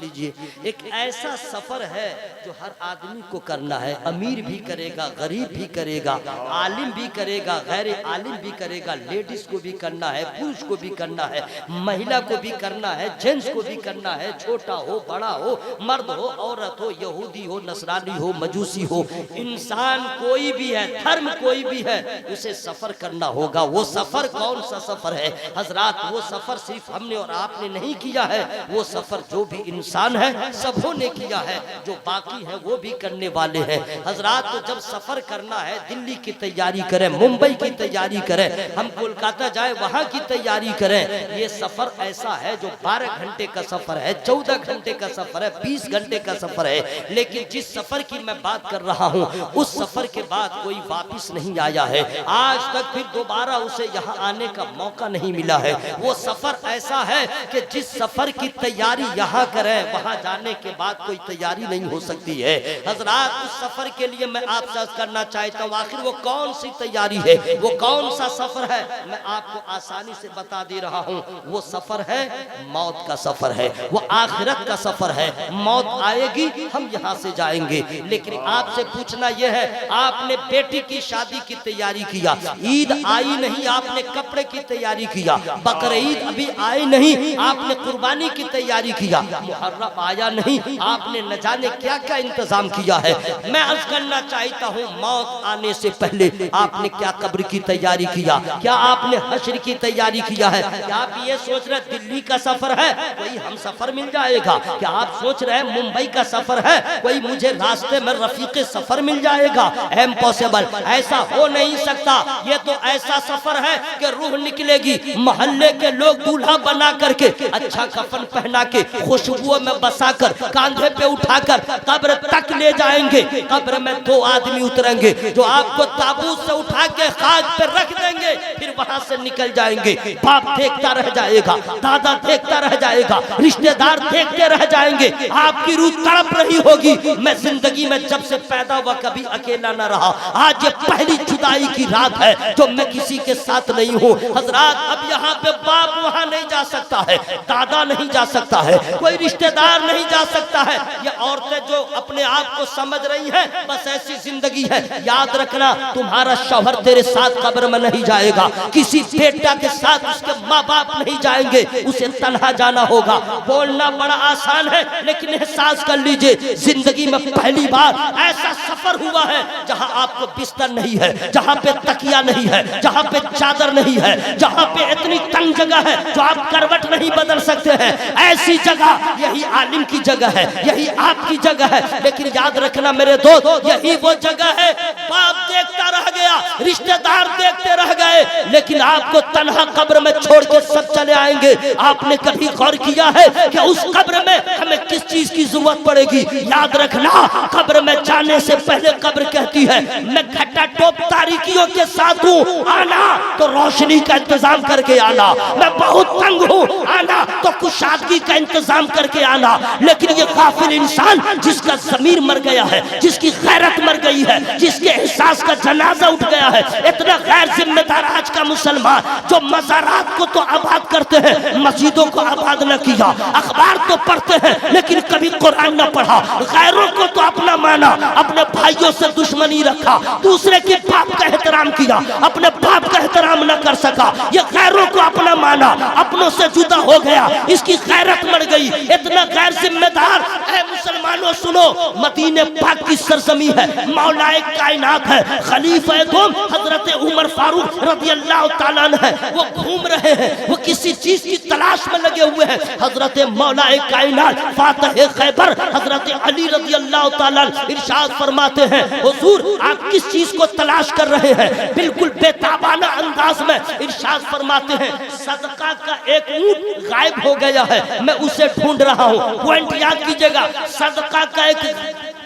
لیجئے، ایک ایسا سفر ہے جو ہر آدمی کو کرنا ہے، امیر بھی کرے گا، غریب بھی کرے گا، عالم بھی کرے گا، غیر عالم بھی کرے گا، لیڈیز کو بھی کرنا ہے، پروش کو بھی کرنا ہے، مہیلا کو بھی کرنا ہے، جنس کو بھی کرنا ہے، چھوٹا ہو بڑا ہو، مرد ہو عورت ہو، یہودی ہو نصرانی ہو مجوسی ہو، انسان کوئی بھی ہے، دھرم کوئی بھی ہے، اسے سفر کرنا ہوگا۔ وہ سفر کون سا سفر ہے حضرات؟ وہ سفر صرف ہم نے اور آپ نے نہیں کیا ہے، وہ سفر جو بھی انسان ہے سبوں نے کیا ہے، جو باقی ہیں وہ بھی کرنے والے ہیں حضرات۔ تو جب سفر کرنا ہے دلی کی تیاری کریں، ممبئی کی تیاری کریں، ہم کولکاتہ جائیں وہاں کی تیاری کریں۔ یہ سفر ایسا ہے جو 12 گھنٹے کا سفر ہے، 14 گھنٹے کا سفر ہے، 20 گھنٹے کا سفر ہے، لیکن جس سفر کی میں بات کر رہا ہوں اس سفر کے بعد کوئی واپس نہیں آیا ہے، آج تک پھر دوبارہ اسے یہاں آنے کا موقع نہیں ملا ہے۔ وہ سفر ایسا ہے کہ جس سفر کی تیاری یہاں کریں وہاں جانے کے بعد کوئی تیاری نہیں ہو سکتی ہے حضرات۔ اس سفر کے لیے میں آپ سے عرض کرنا چاہتا ہوں آخر وہ کون سی تیاری ہے، وہ کون سا سفر ہے؟ میں آپ کو آسانی سے بتا دے رہا ہوں، وہ سفر ہے موت کا سفر ہے، وہ آخرت کا سفر ہے۔ موت آئے گی ہم یہاں سے جائیں گے، لیکن آپ سے پوچھنا یہ ہے آپ نے بیٹی کی شادی کی تیاری کیا، عید آئی نہیں آپ نے کپڑے کی تیاری کیا، بقرعید ابھی آئی نہیں آپ نے قربانی کی تیاری کیا، محرم آیا نہیں آپ نے نہ جانے کیا کیا انتظام کیا ہے۔ میں عرض کرنا چاہتا ہوں موت آنے سے پہلے آپ نے کیا قبر کی تیاری کیا، کیا آپ نے حشر کی تیاری کیا ہے؟ کیا آپ یہ سوچ رہے دلی کا سفر ہے کوئی ہم سفر مل جائے گا؟ کیا آپ سوچ رہے ممبئی کا سفر ہے کوئی مجھے راستے میں رفیق سفر مل جائے گا؟ امپوسیبل، ایسا ہو نہیں سکتا۔ یہ تو ایسا سفر ہے کہ روح نکلے گی، محلے کے لوگ دولہا بنا کر کے اچھا کفن پہنا کے خوشبو میں بسا کر کاندھے پہ اٹھا کر قبر تک لے جائیں گے۔ قبر میں 2 آدمی اتریں گے جو آپ کو تابوت سے اٹھا کے خاک پہ رکھ دیں گے، پھر وہاں سے نکل جائیں گے۔ باپ دیکھتا رہ جائے گا، دادا دیکھتا رہ جائے گا، رشتہ دار دیکھتے رہ جائیں گے، آپ کی روح تڑپ رہی ہوگی میں زندگی میں جب سے پیدا ہوا کبھی اکیلا نہ رہا، آج یہ پہلی جدائی کی رات ہے جو میں کسی کے ساتھ نہیں ہوں حضرات۔ اب یہاں پہ باپ وہاں نہیں جا سکتا ہے، دادا نہیں جا سکتا ہے، کوئی رشتہ دار نہیں جا سکتا ہے۔ یہ عورتیں جو اپنے آپ کو سمجھ رہی ہیں بس ایسی زندگی ہے، یاد رکھنا تمہارا شوہر تیرے ساتھ قبر میں نہیں جائے گا، کسی بیٹا کے ساتھ اس کے ماں باپ نہیں جائیں گے، اسے تنہا جانا ہوگا۔ بولنا بڑا آسان ہے لیکن احساس کر لیجئے زندگی میں پہلی بار ایسا سفر ہوا ہے جہاں آپ کو بستر نہیں ہے، جہاں پہ تکیہ نہیں ہے، جہاں پہ چادر نہیں ہے، جہاں پہ اتنی تنگ جگہ ہے جو آپ کروٹ نہیں بدل سکتے ہیں، ایسی جگہ یہی عالم کی جگہ ہے، یہی آپ کی جگہ ہے۔ لیکن یاد رکھنا میرے دوست یہی وہ جگہ ہے باپ دیکھتا رہ گیا، رشتہ دار دیکھتے رہ گئے، لیکن آپ کو تنہا قبر میں چھوڑ کے سب چلے آئیں گے۔ آپ نے کبھی غور کیا ہے کہ اس قبر میں ہمیں کس چیز کی ضرورت پڑے گی؟ یاد رکھنا قبر میں جانے سے پہلے قبر کہتی ہے میں گھٹا ٹوپ تاریکیوں کے ساتھ ہوں، آنا تو روشنی کا انتظام کر کے آنا، میں بہت تنگ ہوں، آنا تو کشادگی کا انتظام کر کے آنا۔ لیکن یہ غافل انسان جس کا ضمیر مر گیا ہے، جس کی غیرت مر گئی ہے، جس کے احساس کا جنازہ اٹھ گیا ہے، اتنا غیر ذمہ دار آج کا مسلمان جو مزارات کو تو آباد کرتے ہیں مسجدوں کو آباد نہ کیا، اخبار تو پڑھتے ہیں لیکن کبھی قرآن نہ پڑھا، غیروں کو تو اپنا مانا، اپنے بھائیوں سے دشمنی رکھا، دوسرے کے باپ کا احترام کیا، اپنے باپ کا احترام نہ کر سکا، یہ غیروں کو اپنا مانا، اپنوں سے جدا ہو گیا، اس کی غیرت مر گئی، اتنا غیر ذمہ دار۔ اے مسلمانوں سنو، مدینہ پاک کی سرزمین ہے، مولا کائنات ہے، خلیفہ دوم حضرت عمر فاروق رضی اللہ تعالیٰ عنہ ہے، وہ گھوم رہے ہیں، وہ کسی چیز کی تلاش میں لگے ہوئے ہیں۔ حضرت مولا کائنات فاتح خیبر حضرت علی رضی اللہ تعالیٰ ارشاد فرماتے ہیں حضور آپ کس چیز کو تلاش کر رہے ہیں؟ بالکل بے تابانہ انداز میں ارشاد فرماتے ہیں صدقہ کا ایک اونٹ غائب ہو گیا ہے، میں اسے ڈھونڈ رہا ہوں۔ پوائنٹ یاد کیجئے گا، صدقہ کا ایک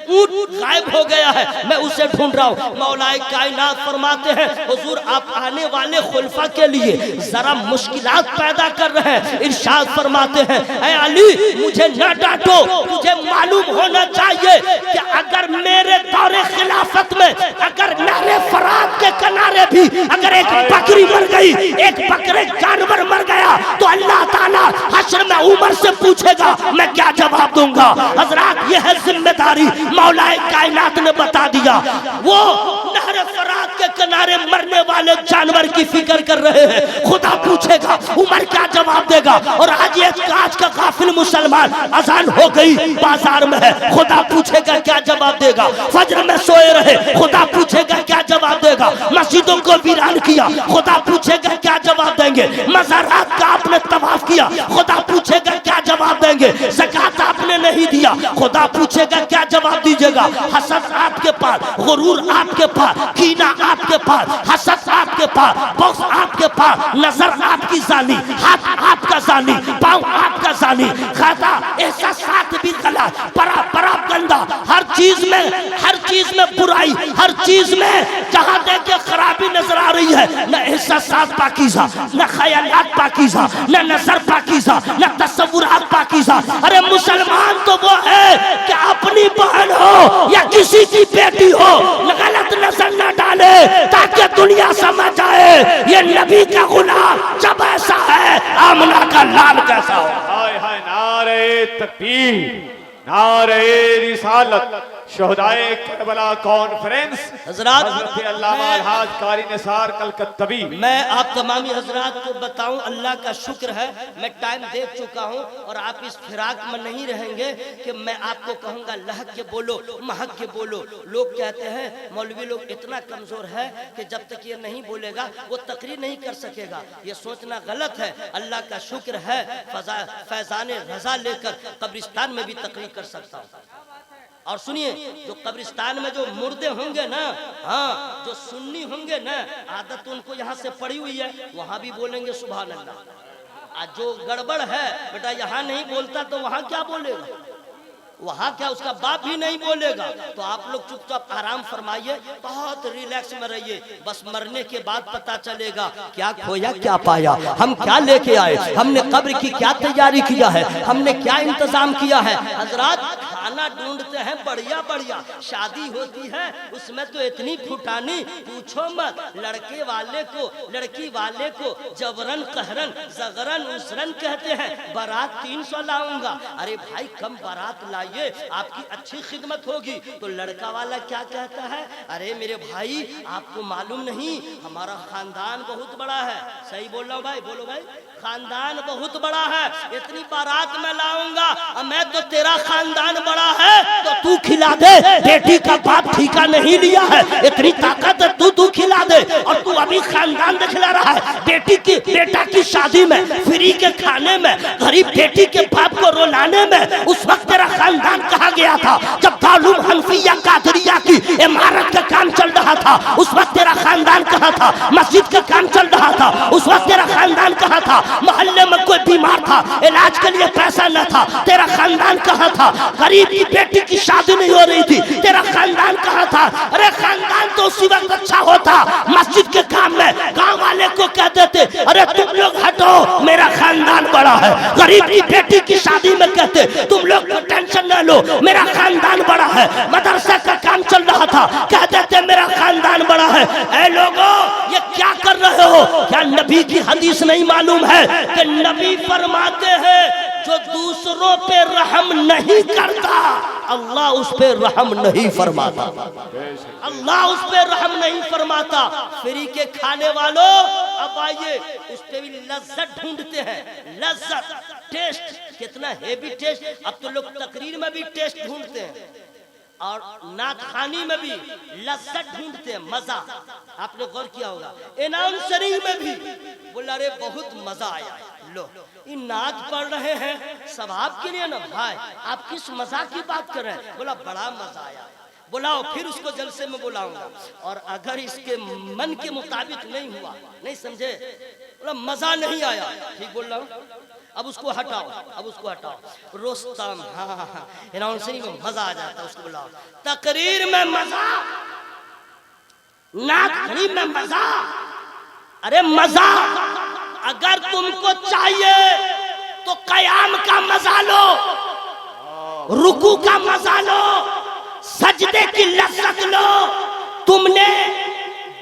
اونٹ غائب ہو گیا ہے، میں اسے ڈھونڈ رہا ہوں۔ مولا کائنات فرماتے ہیں حضور آپ آنے والے خلفاء کے لیے ذرا مشکلات پیدا کر رہے ہیں، ارشاد فرماتے ہیں اے علی مجھے نہ ڈانٹو، تجھے معلوم ہونا چاہیے کہ اگر میرے دور خلافت میں اگر نہر فرات کے کنارے بھی اگر ایک بکری مر گئی، ایک بکرے جانور مر گیا تو اللہ تعالیٰ حشر میں عمر سے پوچھے گا میں کیا جواب دوں گا؟ حضرات یہ ہے ذمہ داری مولا کائنات نے بتا دیا. وہ نہر فرات کے کنارے مرنے والے جانور کی فکر کر رہے ہیں، خدا پوچھے گا عمر کیا جواب دے گا؟ اور آج یہ کاج کا غافل مسلمان اذان ہو گئی بازار میں ہے، خدا پوچھے گا کیا جواب دے گا؟ فجر میں سوئے رہے، خدا پوچھے گا کیا جواب دے گا؟ مسجدوں کو ویران کیا، خدا پوچھے گا کیا جواب دیں گے؟ مزارات کا آپ نے طواف کیا، خدا پوچھے گا کیا جواب دیں گے؟ زکات آپ نے نہیں دیا، خدا پوچھے گا کیا جواب دیجیے گا؟ حسد آپ کے پاس، غرور آپ کے پاس، کینہ آپ کے پاس، حسد آپ کے پاس، بغض آپ کے پاس، نظر آپ کی زانی، ہاتھ آپ کا زانی، پاؤں آپ کا زانی، خطا احساسات بھی غلط، پرا گندا، ہر چیز میں برائی، ہر چیز میں جہاں دیکھے خرابی نظر آ رہی ہے. نہ احساسات پاکیزہ، نہ خیالات پاکیزہ، نہ نظر پاکیزہ، نہ تصورات پاکیزہ. ارے مسلمان تو وہ ہے کہ اپنی بہن ہو یا کسی کی بیٹی ہو غلط نظر نہ ڈالے تاکہ دنیا سمجھ جائے یہ نبی کا غلام جب ایسا ہے آمنہ کا لال کیسا ہو. ہائے ہائے نعرہ تکبیر، نعرہ رسالت، شہدائے کربلا کانفرنس، حضرات حضرت علامہ الحاج قاری نثار کلکتوی. میں آپ تمامی حضرات کو بتاؤں اللہ کا شکر ہے میں ٹائم دیکھ چکا ہوں اور آپ اس فراق میں نہیں رہیں گے کہ میں آپ کو کہوں گا لہک کے بولو مہک کے بولو. لوگ کہتے ہیں مولوی لوگ اتنا کمزور ہے کہ جب تک یہ نہیں بولے گا وہ تقریر نہیں کر سکے گا. یہ سوچنا غلط ہے. اللہ کا شکر ہے فیضان رضا لے کر قبرستان میں بھی تقریر کر سکتا ہوں. اور سنیے جو قبرستان میں جو مردے ہوں گے نا، ہاں جو سنی ہوں گے نا، عادت ان کو یہاں سے پڑی ہوئی ہے، وہاں بھی بولیں گے سبحان اللہ. آج جو گڑبڑ ہے بیٹا یہاں نہیں بولتا تو وہاں کیا بولے گا؟ وہاں کیا اس کا باپ بھی نہیں بولے گا. تو آپ لوگ چپ چاپ آرام فرمائیے، بہت ریلیکس میں رہیے. بس مرنے کے بعد پتا چلے گا کیا کھویا کیا پایا، ہم کیا لے کے آئے، ہم نے قبر کی کیا تیاری کیا ہے، ہم نے کیا انتظام کیا ہے. حضرات کھانا ڈھونڈتے ہیں بڑھیا بڑھیا، شادی ہوتی ہے اس میں تو اتنی کھٹانی پوچھو مت. لڑکے والے کو لڑکی والے کو جبرن قہرن زغرن اسرن کہتے ہیں. بارات 300 لاؤں گا. ارے بھائی کم بارات لائیے، آپ کی اچھی خدمت ہوگی. تو لڑکا والا کیا کہتا ہے؟ ارے میرے بھائی آپ کو معلوم نہیں ہمارا خاندان بہت بڑا ہے. صحیح بول رہا ہوں بھائی؟ بولو بھائی. خاندان بہت بڑا ہے، اتنی بارات میں لاؤں گا. میں تو تیرا خاندان بڑا ہے تو تو کھلا دے. بیٹی کا باپ ٹھیکا نہیں لیا ہے، اتنی طاقت ہے تو کھلا دے. اور تو ابھی خاندان دکھلا رہا ہے. بیٹا کی شادی میں، فری کے کھانے میں، غریب بیٹی کے باپ کو رولانے میں اس وقت تیرا خاندان کہاں گیا تھا؟ جب دارالعلوم حنفیہ قادریہ کی عمارت کا کام چل رہا تھا اس وقت تیرا خاندان کہاں تھا؟ مسجد کا کام چل رہا تھا اس وقت تیرا خاندان کہاں تھا؟ محلے میں کوئی بیمار تھا علاج کے لیے پیسہ نہ تھا، تیرا خاندان کہاں تھا؟ غریب کی بیٹی کی شادی نہیں ہو رہی تھی، تیرا خاندان کہاں تھا؟ ارے خاندان تو اسی وقت اچھا ہوتا مسجد کے کام میں گاؤں والے کو کہہ دیتے ارے تم لوگ ہٹو میرا خاندان بڑا ہے. غریب کی بیٹی کی شادی میں کہتے تم لوگ ٹینشن نہ لو میرا خاندان بڑا ہے. مدرسہ کا کام چل رہا تھا کہہ دیتے میرا خاندان بڑا ہے. اے لوگوں یہ کیا کر رہے ہو؟ کیا نبی کی حدیث نہیں معلوم ہے کہ نبی فرماتے ہیں جو دوسروں پہ رحم نہیں کرتا اللہ اس پہ رحم نہیں فرماتا. اللہ اس پہ رحم نہیں فرماتا. فری کے کھانے والوں اب آئیے اس پہ بھی لذت ڈھونڈتے ہیں. لذت، ٹیسٹ، کتنا ہیوی ٹیسٹ. اب تو لوگ تقریر میں بھی ٹیسٹ ڈھونڈتے ہیں اور نعت خوانی میں بھی لذت ڈھونڈتے ہیں، مزہ. آپ نے غور کیا ہوگا اناؤنسری میں بھی بولا رے بہت مزہ آیا. لو یہ نعت پڑھ رہے ہیں ثواب کے لیے نا بھائی، آپ کس مزہ کی بات کر رہے ہیں؟ بولا بڑا مزہ آیا. بلاؤ پھر اس کو جلسے میں بلاؤں گا اور اگر اس کے من کے مطابق نہیں ہوا، نہیں سمجھے، بولا مزہ نہیں آیا، ٹھیک بول رہا ہوں، اب اس کو ہٹاؤ، اب اس کو ہٹاؤ. رستم، ہاں اناؤنسنگ میں مزہ آ جاتا ہے، اس کو بلاؤ. تقریر میں مزہ، نعت خوانی میں مزہ. ارے مزہ اگر تم کو چاہیے تو قیام کا مزہ لو، رکوع کا مزہ لو، سجدے کی لذت لو. تم نے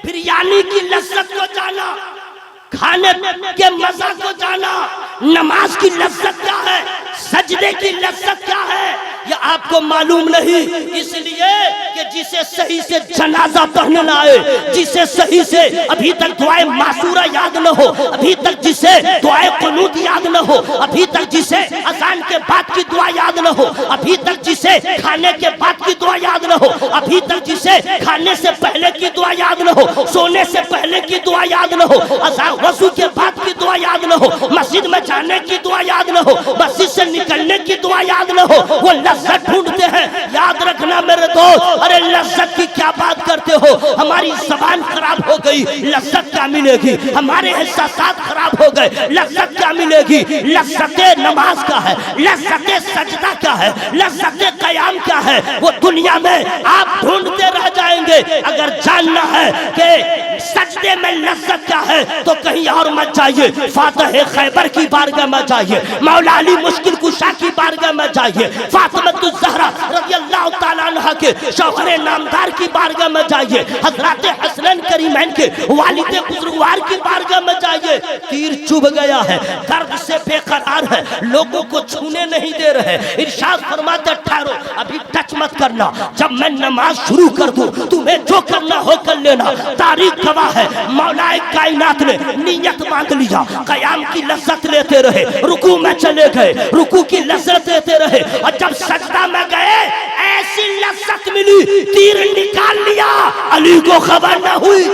بریانی کی لذت کو جانا، کھانے کے مزہ کو جانا، نماز کی لذت کیا ہے، سجدے کی لذت کیا ہے، یہ آپ کو معلوم نہیں، اس لیے کہ جسے صحیح سے جنازہ پڑھنے نہ آئے، جسے صحیح سے ابھی تک دعائے معصورہ یاد نہ ہو، ابھی تک جسے دعائے قنوت یاد نہ ہو، ابھی تک جسے اذان کے بعد کی دعا یاد نہ ہو، ابھی تک جسے کھانے کے بعد کی دعا یاد نہ ہو، ابھی تک جسے کھانے سے پہلے کی دعا یاد نہ ہو، سونے سے پہلے کی دعا یاد نہ ہو، وضو کے بعد کی دعا یاد نہ ہو، مسجد میں جانے کی دعا یاد نہ ہو، مسجد سے نکلنے کی دعا یاد نہ ہو، وہ لذت ڈھونڈتے ہیں۔ یاد رکھنا میرے دوست، ارے لذت کی کیا بات کرتے ہو، ہماری زبان خراب ہو گئی، لذت کیا ملے گی، ہمارے احساسات خراب ہو گئے، لذت کیا ملے گی، لذت نماز کا ہے، لذت سجدہ کیا ہے، لذت قیام کیا ہے، وہ دنیا میں آپ ڈھونڈتے رہ جائیں گے۔ اگر جاننا ہے کہ سجدے میں لذت کیا ہے تو کہیں اور مت جائیے، فاتح خیبر کی بارگاہ میں جائیے، مولا علی مشکل کشا کی بارگاہ میں جائیے، فاطمۃ الزہرا رضی اللہ تعالیٰ عنہ کے شوہر نامدار کی بارگاہ میں جائیے، حضرات حسنین کریمین کے والد بزرگوار کی بارگاہ میں جائیے۔ تیر چبھ گیا ہے، درد سے بے قرار ہے، لوگوں کو چھونے نہیں دے رہے، ارشاد فرماتے ٹھہرو، ابھی ٹچ مت کرنا، جب میں نماز شروع کر دوں تمہیں جو کرنا ہو کر لینا۔ تاریخ گواہ ہے، مولا کائنات نے نیت باندھ لیا، قیام کی لذت لیتے رہے، رکوع میں چلے گئے، رکوع کی لذت لیتے رہے، اور جب سجدہ میں گئے ایسی لذت ملی، تیر نکال لیا، علی کو خبر نہ ہوئی۔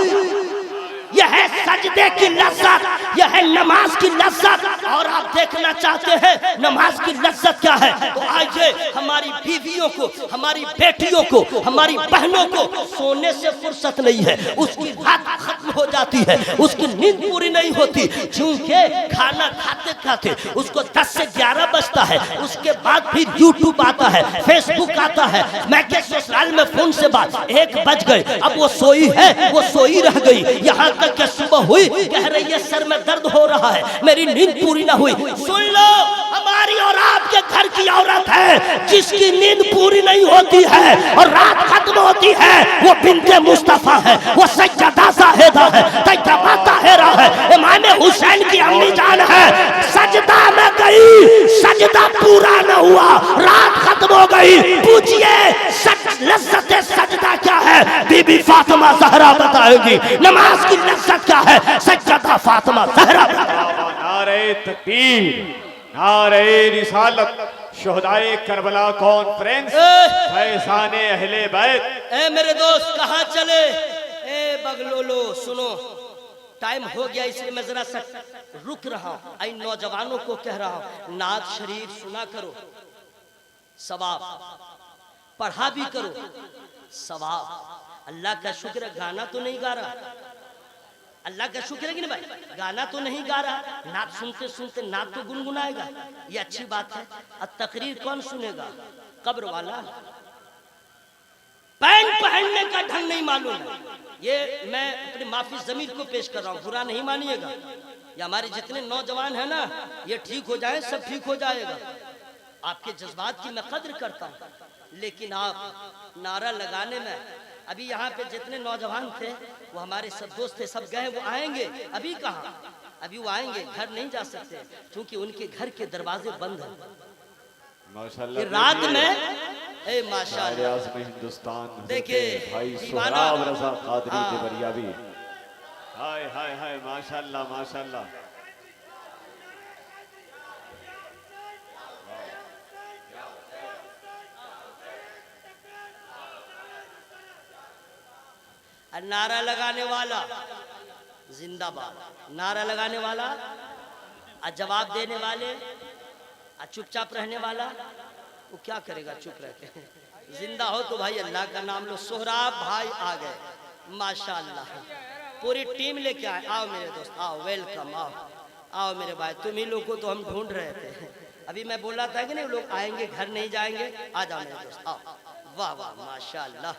یہ ہے سجدے کی لذت، یہ ہے نماز کی لذت۔ اور آپ دیکھنا چاہتے ہیں نماز کی لذت کیا ہے تو آئیے، ہماری بیویوں کو، ہماری بیٹیوں کو، ہماری بہنوں کو سونے سے فرصت نہیں ہے، اس کی رات ختم ہو جاتی ہے، اس کی نیند پوری نہیں ہوتی، چونکہ کھانا کھاتے کھاتے اس کو 10 سے 11 بجتا ہے، اس کے بعد پھر یوٹیوب آتا ہے، فیس بک آتا ہے، میں کہ سسرال میں فون سے بات 1 بج گئے، اب وہ سوئی ہے، وہ سوئی رہ گئی، یہاں تک کہ صبح ہوئی کہہ رہی ہے سر میں درد ہو رہا ہے، میری نیند پوری نہ ہوئی۔ سن لو، ہماری اور آپ کے گھر کی عورت ہے جس کی نیند پوری نہیں ہوتی ہے اور رات ختم ہوتی ہے، وہ بنت مصطفیٰ ہے، وہ سجدہ زاہدہ ہے، طیبہ طاہرہ ہے، امام حسین کی امی جان ہے۔ سجدہ میں گئی، سجدہ پورا نہ ہوا، رات ختم ہو گئی، پوچھئے لذت سجدہ کیا ہے، بی بی فاطمہ زہرا بتائے گی، نماز کی لذت کیا ہے، سجدہ فاطمہ زہرا بتائے گی۔ نعرہ تکبیر، نعرہ رسالت، شہدائے کربلا کانفرنس، فیضان اہل بیت۔ اے میرے دوست کہاں چلے، اے بغلولو سنو، ٹائم ہو گیا اس لیے میں ذرا سا رک رہا ہوں، اے نوجوانوں کو کہہ رہا ہوں نعت شریف سنا کرو، ثواب پڑھا بھی کرو، ثواب۔ اللہ کا شکر ہے گانا تو نہیں گا رہا، اللہ کا شکر ہے کہ نہیں بھائی، گانا تو نہیں گا رہا، نعت سنتے سنتے نعت تو گنگنائے گا، یہ اچھی بات ہے۔ تقریر کون سنے گا، قبر والا۔ پینٹ پہننے کا ڈھنگ نہیں معلوم ہے، یہ میں اپنے معافی ضمیر کو پیش کر رہا ہوں، برا نہیں مانیے گا، یہ ہمارے جتنے نوجوان ہیں نا یہ ٹھیک ہو جائیں، سب ٹھیک ہو جائے گا۔ آپ کے جذبات کی میں قدر کرتا ہوں، لیکن آپ نعرہ لگانے میں، ابھی یہاں پہ جتنے نوجوان تھے وہ ہمارے سب دوست تھے، سب گئے، وہ آئیں گے، ابھی کہاں، ابھی وہ آئیں گے، گھر نہیں جا سکتے کیونکہ ان کے گھر کے دروازے بند ہیں۔ ماشاءاللہ رات میں اے ماشاءاللہ اعظم ہندوستان دیکھیں بھائی دیوانہ، سہراب رضا قادری دیوریابی، ہائے ہائے ہائے، ماشاءاللہ ماشاءاللہ۔ نعرہ لگانے والا زندہ باد، نعرہ لگانے والا، جواب دینے والے، چپ چاپ رہنے والا، وہ کیا کرے گا چپ رہ کے، زندہ ہو تو بھائی اللہ کا نام لو۔ سہراب بھائی آ گئے، ماشاءاللہ پوری ٹیم لے کے آئے، آؤ میرے دوست، آؤ، ویلکم، آؤ آؤ میرے بھائی، تم ہی لوگ کو تو ہم ڈھونڈ رہے تھے، ابھی میں بولا تھا کہ نہیں لوگ آئیں گے گھر نہیں جائیں گے، آ جاؤ میرے دوست، آؤ، واہ واہ ماشاءاللہ،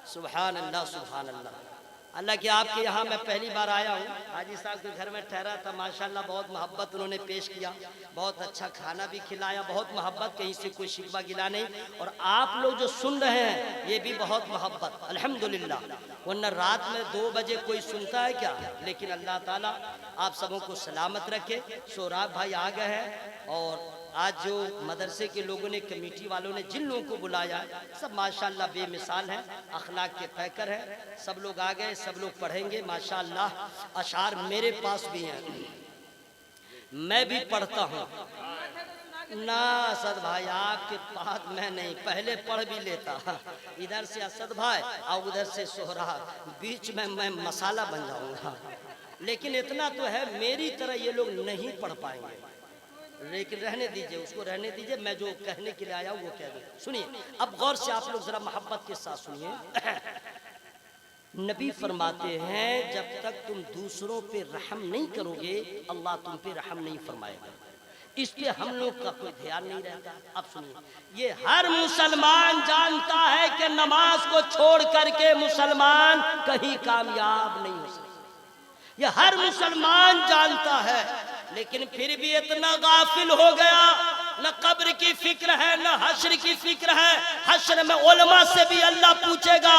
سبحان اللہ سبحان اللہ۔ اللہ کہ آپ کے یہاں میں پہلی بار آیا ہوں، حاجی صاحب کے گھر میں ٹھہرا تھا، ماشاءاللہ بہت محبت انہوں نے پیش کیا، بہت اچھا کھانا بھی کھلایا، بہت محبت، کہیں سے کوئی شکوہ گلا نہیں، اور آپ لوگ جو سن رہے ہیں یہ بھی بہت محبت الحمدللہ، ورنہ رات میں 2 بجے کوئی سنتا ہے کیا؟ لیکن اللہ تعالیٰ آپ سبوں کو سلامت رکھے۔ سہراب بھائی آ گئے ہیں، اور آج جو مدرسے کے لوگوں نے، کمیٹی والوں نے جن لوگوں کو بلایا ہے، سب ماشاءاللہ بے مثال ہیں، اخلاق کے پیکر ہیں، سب لوگ آ گئے، سب لوگ پڑھیں گے ماشاءاللہ۔ اشعار میرے پاس بھی ہیں، میں بھی پڑھتا ہوں نا اسد بھائی، آپ کے پاس میں نہیں، پہلے پڑھ بھی لیتا، ادھر سے اسد بھائی اور ادھر سے سہراب، بیچ میں مسالہ بن جاؤں گا، لیکن اتنا تو ہے میری طرح یہ لوگ نہیں پڑھ پائیں گے، لیکن رہنے دیجئے، اس کو رہنے دیجئے، میں جو کہنے کے لیے آیا ہوں وہ کہہ دوں۔ سنیے اب غور سے آپ لوگ ذرا محبت کے ساتھ سنیے۔ نبی فرماتے ہیں جب تک تم دوسروں پہ رحم نہیں کرو گے اللہ تم پہ رحم نہیں فرمائے گا، اس پہ ہم لوگ کا کوئی دھیان نہیں رہتا۔ اب سنیے، یہ ہر مسلمان جانتا ہے کہ نماز کو چھوڑ کر کے مسلمان کہیں کامیاب نہیں ہو سکتا، یہ ہر مسلمان جانتا ہے، لیکن پھر بھی اتنا غافل ہو گیا، نہ قبر کی فکر ہے نہ حشر کی فکر ہے۔ حشر میں علماء سے بھی اللہ پوچھے گا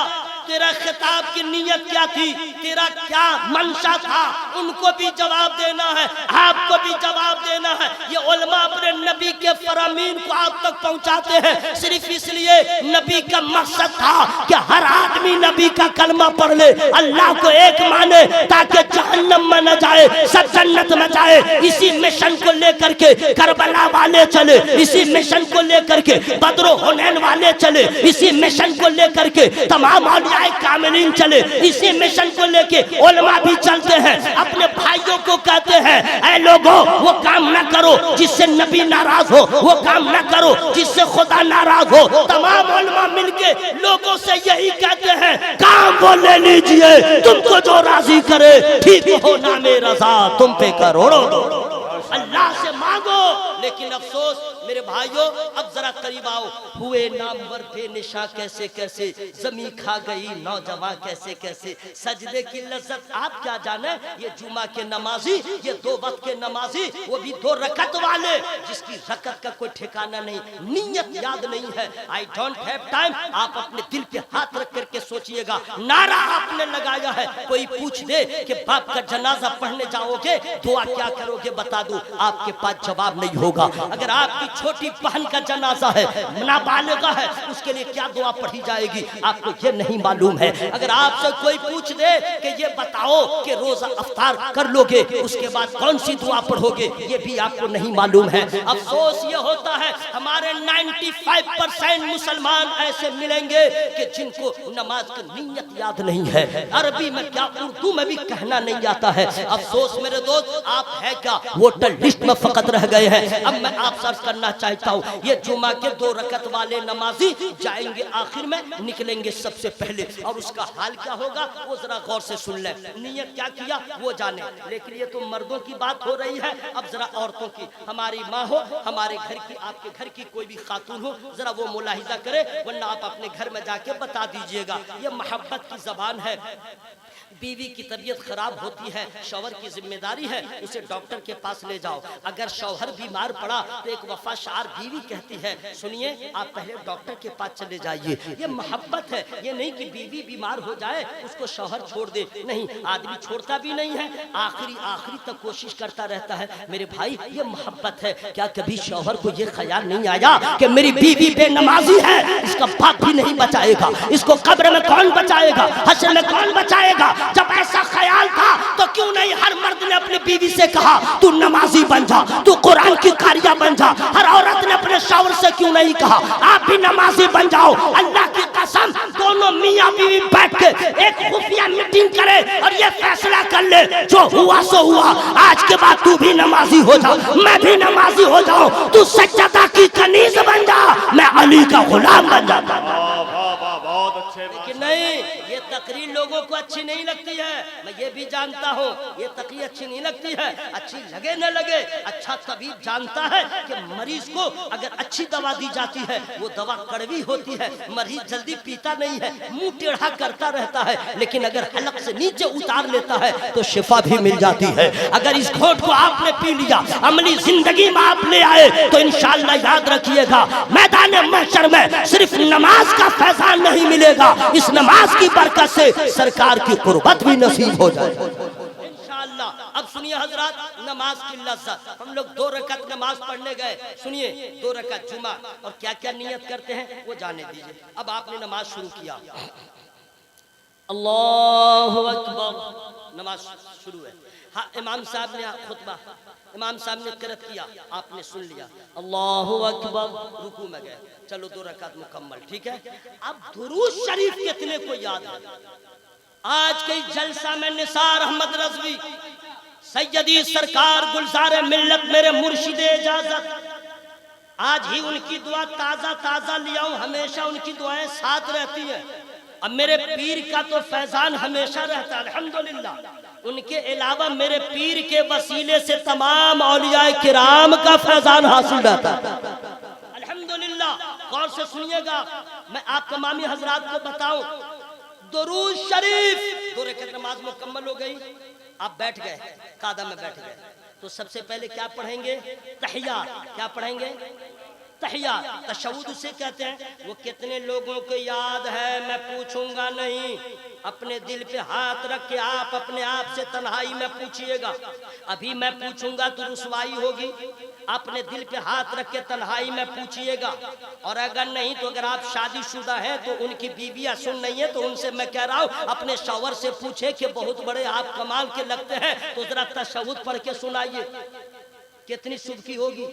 تیرا خطاب کی نیت کیا تھی، تیرا کیا منشا تھا، ان کو بھی جواب دینا ہے، آپ کو بھی جواب دینا ہے۔ یہ علماء اپنے نبی کے فرامین کو آپ تک پہنچاتے ہیں صرف اس لیے نبی کا مقصد تھا کہ ہر آدمی نبی کا کلمہ پڑھ لے، اللہ کو ایک مانے، تاکہ جہنم میں نہ جائے، سب جنت میں جائے۔ اسی مشن کو لے کر کے کربلا والے چلے، اسی مشن کو لے کر کے بدر و حنین والے چلے، اسی مشن کو لے کر کے تمام اولیاء کاملین چلے، اسی مشن کو لے کے علماء بھی چلتے ہیں، اپنے بھائیوں کو کہتے ہیں اے لوگوں وہ کام نہ کرو جس سے نبی ناراض ہو، وہ کام نہ کرو جس سے خدا ناراض ہو۔ تمام علماء مل کے لوگوں سے یہی کہتے ہیں کام وہ لے لیجئے، تم کو جو راضی کرے، ٹھیک ہو نام رضا تم پہ کروڑوں دو، اللہ سے مانگو۔ لیکن افسوس میرے بھائیوں، اب ذرا قریب آؤ، ہوئے نامور بے نشاں کیسے کیسے، زمین کھا گئی نوجوان کیسے کیسے، سجدے کی لذت آپ کیا جانے۔ یہ جمعہ کے نمازی، یہ 2 وقت کے نمازی، وہ بھی 2 رکعت والے، جس کی رکعت کا کوئی ٹھکانہ نہیں، نیت یاد نہیں ہے۔ I don't have time، آپ اپنے دل پہ ہاتھ رکھ کر کے سوچئے گا، نعرہ آپ نے لگایا ہے، کوئی پوچھ دے کہ باپ کا جنازہ پڑھنے جاؤ گے دعا کیا کرو گے، بتا دو آپ کے پاس جواب نہیں ہوگا۔ اگر آپ کی چھوٹی بہن کا جنازہ ہے، نابالغہ ہے، اس کے لیے کیا دعا پڑھی جائے گی آپ کو یہ نہیں معلوم ہے۔ اگر آپ سے کوئی پوچھ دے کہ یہ بتاؤ کہ روزہ افطار کر لو گے اس کے بعد کون سی دعا پڑھو گے، یہ بھی آپ کو نہیں معلوم ہے۔ افسوس یہ ہوتا ہے ہمارے 95% مسلمان ایسے ملیں گے کہ جن کو نماز کی نیت یاد نہیں ہے، عربی میں کیا اردو میں بھی کہنا نہیں آتا ہے۔ افسوس میرے دوست، آپ ہے کیا ووٹر لسٹ میں فقط رہ گئے ہیں۔ اب میں آپ سرچ کرنا چاہتا ہوں، یہ جمعہ کے 2 رکعت والے نمازی جائیں گے آخر میں، نکلیں گے سب سے پہلے، اور اس کا حال کیا ہوگا وہ ذرا غور سے سن لیں۔ نیت کیا کیا وہ جانے، لیکن یہ تو مردوں کی بات ہو رہی ہے، اب ذرا عورتوں کی، ہماری ماں ہو، ہمارے گھر کی، آپ کے گھر کی کوئی بھی خاتون ہو، ذرا وہ ملاحظہ کرے، ورنہ آپ اپنے گھر میں جا کے بتا دیجئے گا۔ یہ محبت کی زبان ہے۔ بیوی کی طبیعت خراب ہوتی ہے، شوہر کی ذمہ داری ہے اسے ڈاکٹر کے پاس لے جاؤ۔ اگر شوہر بیمار پڑا تو ایک وفا شعار بیوی کہتی ہے سنیے آپ پہلے ڈاکٹر کے پاس چلے جائیے۔ یہ محبت ہے، یہ نہیں کہ بیوی بیمار ہو جائے اس کو شوہر چھوڑ دے، نہیں، آدمی چھوڑتا بھی نہیں ہے، آخری تک کوشش کرتا رہتا ہے۔ میرے بھائی یہ محبت ہے۔ کیا کبھی شوہر کو یہ خیال نہیں آیا کہ میری بیوی بے نمازی ہے، اس کا باپ بھی نہیں بچائے گا، اس کو قبر میں کون بچائے گا، حشر میں کون بچائے گا؟ جب ایسا خیال تھا تو کیوں نہیں ہر مرد نے اپنی بیوی سے کہا تو نمازی بن جا، تو قرآن کی قاریہ بن جا؟ ہر عورت نے اپنے شوہر سے کیوں نہیں کہا آپ بھی نمازی بن جاؤ؟ اللہ کی قسم دونوں میاں بیوی بیٹھ کے ایک خفیہ میٹنگ کرے اور یہ فیصلہ کر لے جو ہوا سو ہوا، آج کے بعد تو بھی نمازی ہو جا، میں بھی نمازی ہو جاؤں، تو سجدہ کی کنیز بن جا، میں علی کا غلام بن جاتا۔ بہت اچھے، لیکن نہیں، یہ تقریر لوگوں کو اچھی نہیں لگتی ہے، میں یہ بھی جانتا ہوں، یہ تقریر اچھی نہیں لگتی ہے، اچھی لگے نہ لگے، اچھا طبیب جانتا ہے کہ مریض کو اگر اچھی دوا دی جاتی ہے وہ دوا کڑوی ہوتی ہے، مریض جلدی پیتا نہیں ہے، منہ ٹیڑھا کرتا رہتا ہے، لیکن اگر حلق سے نیچے اتار لیتا ہے تو شفا بھی مل جاتی ہے۔ اگر اس گھونٹ کو آپ نے پی لیا، عملی زندگی میں آپ لے آئے تو انشاءاللہ یاد رکھیے گا میدان محشر میں صرف نماز کا فیضان نہیں ملے گا، اس نماز کی برکت سے سرکار کی قربت بھی نصیب ہو جائے انشاءاللہ۔ اب سنیے حضرات، نماز کی لذت، ہم لوگ 2 رکعت نماز پڑھنے گئے، سنیے 2 رکعت جمعہ، اور کیا کیا نیت کرتے ہیں وہ جانے دیجئے۔ اب آپ نے نماز شروع کیا، اللہ اکبر، نماز شروع ہے، ہاں امام صاحب نے خطبہ، امام صاحب نے قرات کیا، آپ نے سن لیا، اللہ اکبر، رکوع میں گئے، چلو 2 رکعت مکمل، ٹھیک ہے۔ اب درود شریف کتنے کو یاد ہے؟ آج کے جلسہ میں نثار احمد رضوی سیدی سرکار گلزار ملت میرے مرشد اجازت، آج ہی ان کی دعا تازہ تازہ لیا ہوں، ہمیشہ ان کی دعائیں ساتھ رہتی ہیں، اب میرے پیر کا تو فیضان ہمیشہ رہتا ہے الحمدللہ، ان کے علاوہ میرے پیر کے وسیلے سے تمام اولیاء کرام کا فیضان حاصل رہتا ہے الحمدللہ۔ غور سے سنیے گا، میں آپ تمامی حضرات کو بتاؤں، درود شریف 2 رکعت نماز مکمل ہو گئی، آپ بیٹھ گئے، قعدہ میں بیٹھ گئے، تو سب سے پہلے کیا پڑھیں گے؟ تحیات۔ کیا پڑھیں گے؟ تحیات۔ تشہد اسے کہتے ہیں۔ وہ کتنے لوگوں کو یاد ہے میں پوچھوں گا نہیں، اپنے دل پہ ہاتھ رکھ کے آپ اپنے آپ سے تنہائی میں پوچھئے گا، ابھی میں پوچھوں گا تو رسوائی ہوگی، اپنے دل پہ ہاتھ رکھ کے تنہائی میں پوچھئے گا، اور اگر نہیں تو اگر آپ شادی شدہ ہیں تو ان کی بیویاں سن نہیں ہے تو ان سے میں کہہ رہا ہوں اپنے شوہر سے پوچھے کہ بہت بڑے آپ کمال کے لگتے ہیں تو ذرا تشہد پڑھ کے سنائیے، کتنی سبکی ہوگی۔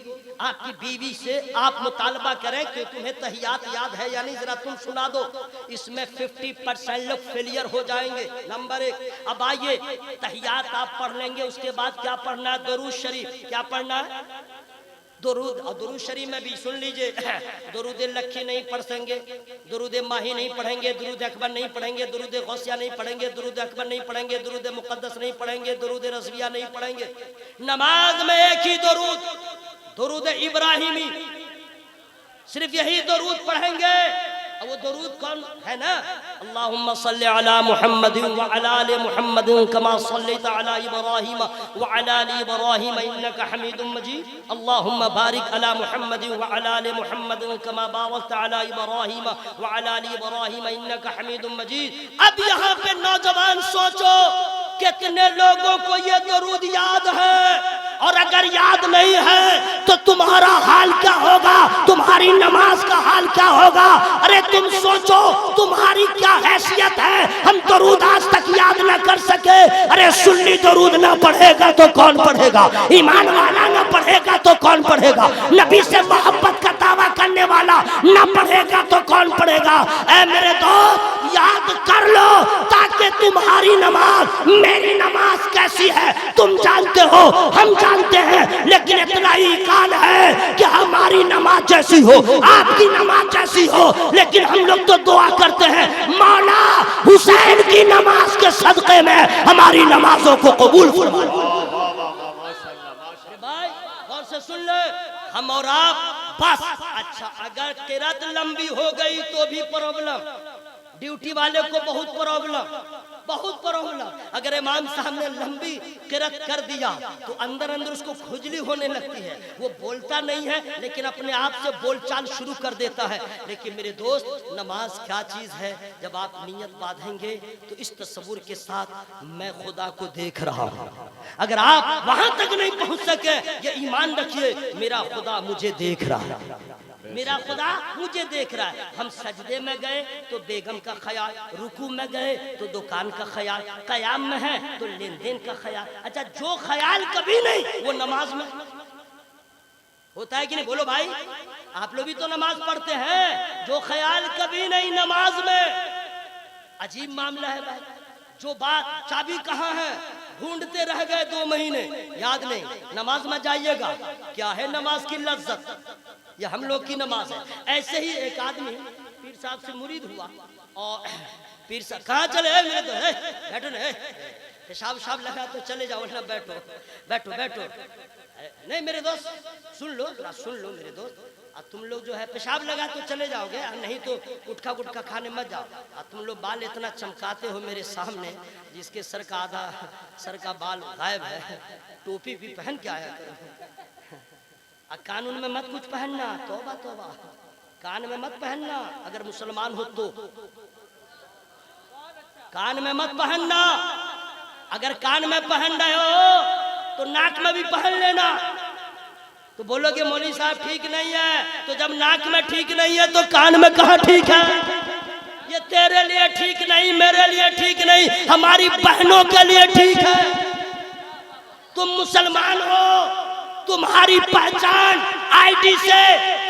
آپ کی بیوی سے آپ مطالبہ کریں کہ تمہیں تحیات یاد ہے یعنی ذرا تم سنا دو، اس میں 50% لوگ فیلئر ہو جائیں گے۔ نمبر 1، اب آئیے تحیات آپ پڑھ لیں گے، اس کے بعد کیا پڑھنا ہے؟ درود شریف۔ کیا پڑھنا ہے؟ درود، اور درود شریف میں بھی سن لیجئے، درود لکھی نہیں پڑھ سکیں گے، درود ماہی نہیں پڑھیں گے، درود اکبر نہیں پڑھیں گے، درود غوثیہ نہیں پڑھیں گے، درود اکبر نہیں پڑھیں گے، درود مقدس نہیں پڑھیں گے، درود رضویہ نہیں پڑھیں گے۔ نماز میں ایک ہی درود، درود ابراہیمی، صرف یہی درود پڑھیں گے، اور وہ درود کون ہے نا؟ اللہم صلی علی محمد وعلی آل محمد کما صلیت علی ابراہیم وعلی آل ابراہیم انکا حمید مجید، اللہم بارک علی محمد وعلی آل محمد کما بارکت علی ابراہیم وعلی آل ابراہیم انکا حمید مجید۔ اب یہاں پہ نوجوان سوچو کتنے لوگوں کو یہ درود یاد ہے، اور اگر یاد نہیں ہے تو تمہارا حال کیا ہوگا، تمہاری نماز کا حال کیا ہوگا؟ ارے تم سوچو تمہاری کیا حیثیت ہے، ہم درود آج تک یاد نہ کر سکے، ارے سنی درود نہ پڑھے گا تو کون پڑھے گا، ایمان والا نہ پڑھے گا تو کون پڑھے گا، نبی سے محبت کا دعویٰ کرنے والا نہ پڑھے گا تو کون پڑھے گا؟ اے میرے دوست یاد کر لو تاکہ تمہاری نماز میری نماز کیسی ہے تم جانتے ہو، ہم جانتے ہیں، لیکن اتنا ہی کال ہے کہ ہماری نماز جیسی ہو، آپ کی نماز جیسی ہو، لیکن ہم لوگ تو دعا کرتے ہیں مولا حسین کی نماز کے صدقے میں ہماری نمازوں کو قبول فرما۔ بھائی غور سے سن لے، ہم اور آپ بس اچھا اگر قرات لمبی ہو گئی تو بھی پرابلم، ڈیوٹی والے کو بہت پرابلم، بہت پرابلم۔ اگر امام صاحب نے لمبی قرات کر دیا تو اندر اندر اس کو کھجلی ہونے لگتی ہے، وہ بولتا نہیں ہے لیکن اپنے آپ سے بول چال شروع کر دیتا ہے۔ لیکن میرے دوست نماز کیا چیز ہے، جب آپ نیت باندھیں گے تو اس تصور کے ساتھ میں خدا کو دیکھ رہا ہوں، اگر آپ وہاں تک نہیں پہنچ سکے یہ ایمان رکھیے میرا خدا مجھے دیکھ رہا ہے، میرا خدا مجھے دیکھ رہا ہے۔ ہم سجدے میں گئے تو بیگم کا خیال، رکوع میں گئے تو دکان کا خیال، قیام میں ہے تو لین دین کا خیال۔ اچھا جو خیال کبھی نہیں وہ نماز میں ہوتا ہے کہ نہیں؟ بولو بھائی، آپ لوگ بھی تو نماز پڑھتے ہیں، جو خیال کبھی نہیں نماز میں۔ عجیب معاملہ ہے بھائی، جو بات چابی کہاں ہے ڈھونڈتے رہ گئے 2 مہینے، یاد نہیں، نماز میں جائیے گا، کیا ہے نماز کی لذت، یہ ہم لوگ کی نماز ہے۔ ایسے ہی ایک آدمی پیر صاحب سے مرید ہوا اور پیر صاحب کہاں چلے اے میرے دوست، اے بیٹھو نا، پیشاب شاب لگا تو چلے جاؤ ورنہ بیٹھو بیٹھو بیٹھو۔ نہیں میرے دوست سن لو سن لو میرے دوست، تم لوگ جو ہے پیشاب لگا تو چلے جاؤ گے، نہیں تو گٹکا گٹکا کھانے مت جاؤ۔ تم لوگ بال اتنا چمکاتے ہو میرے سامنے، جس کے سر کا آدھا سر کا بال غائب ہے، ٹوپی بھی پہن کے آیا کرو۔ قانون میں مت کچھ پہننا، توبہ توبہ، کان میں مت پہننا اگر مسلمان ہو تو، کان میں مت پہننا، اگر کان میں پہن رہے ہو تو ناک میں بھی پہن لینا۔ تو بولو کہ مولوی صاحب ٹھیک نہیں ہے، تو جب ناک میں ٹھیک نہیں ہے تو کان میں کہاں ٹھیک ہے؟ یہ تیرے لیے ٹھیک نہیں، میرے لیے ٹھیک نہیں، ہماری بہنوں کے لیے ٹھیک ہے۔ تم مسلمان ہو، تمہاری پہچان آئی ڈی سے،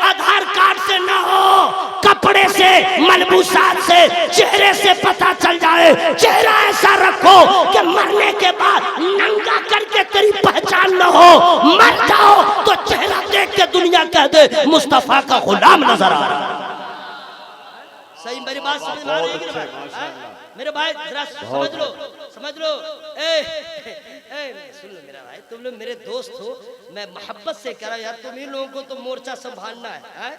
آدھار کارڈ سے نہ ہو، کپڑے سے، ملبوسات سے، چہرے سے پتہ چل جائے۔ چہرہ ایسا رکھو کہ مرنے کے بعد ننگا کر کے تیری پہچان نہ ہو، مر جاؤ تو چہرہ دیکھ کے دنیا کہہ دے مصطفیٰ کا غلام نظر آ رہا۔ صحیح میری بات سمجھ میں آ رہی ہے کہ نہیں؟ میرے بھائی ذرا سمجھ لو سمجھ لو، سن لو میرا بھائی، تم لوگ میرے دوست ہو، میں محبت سے کہہ رہا یار تمہیں لوگوں کو تو مورچہ سنبھالنا ہے،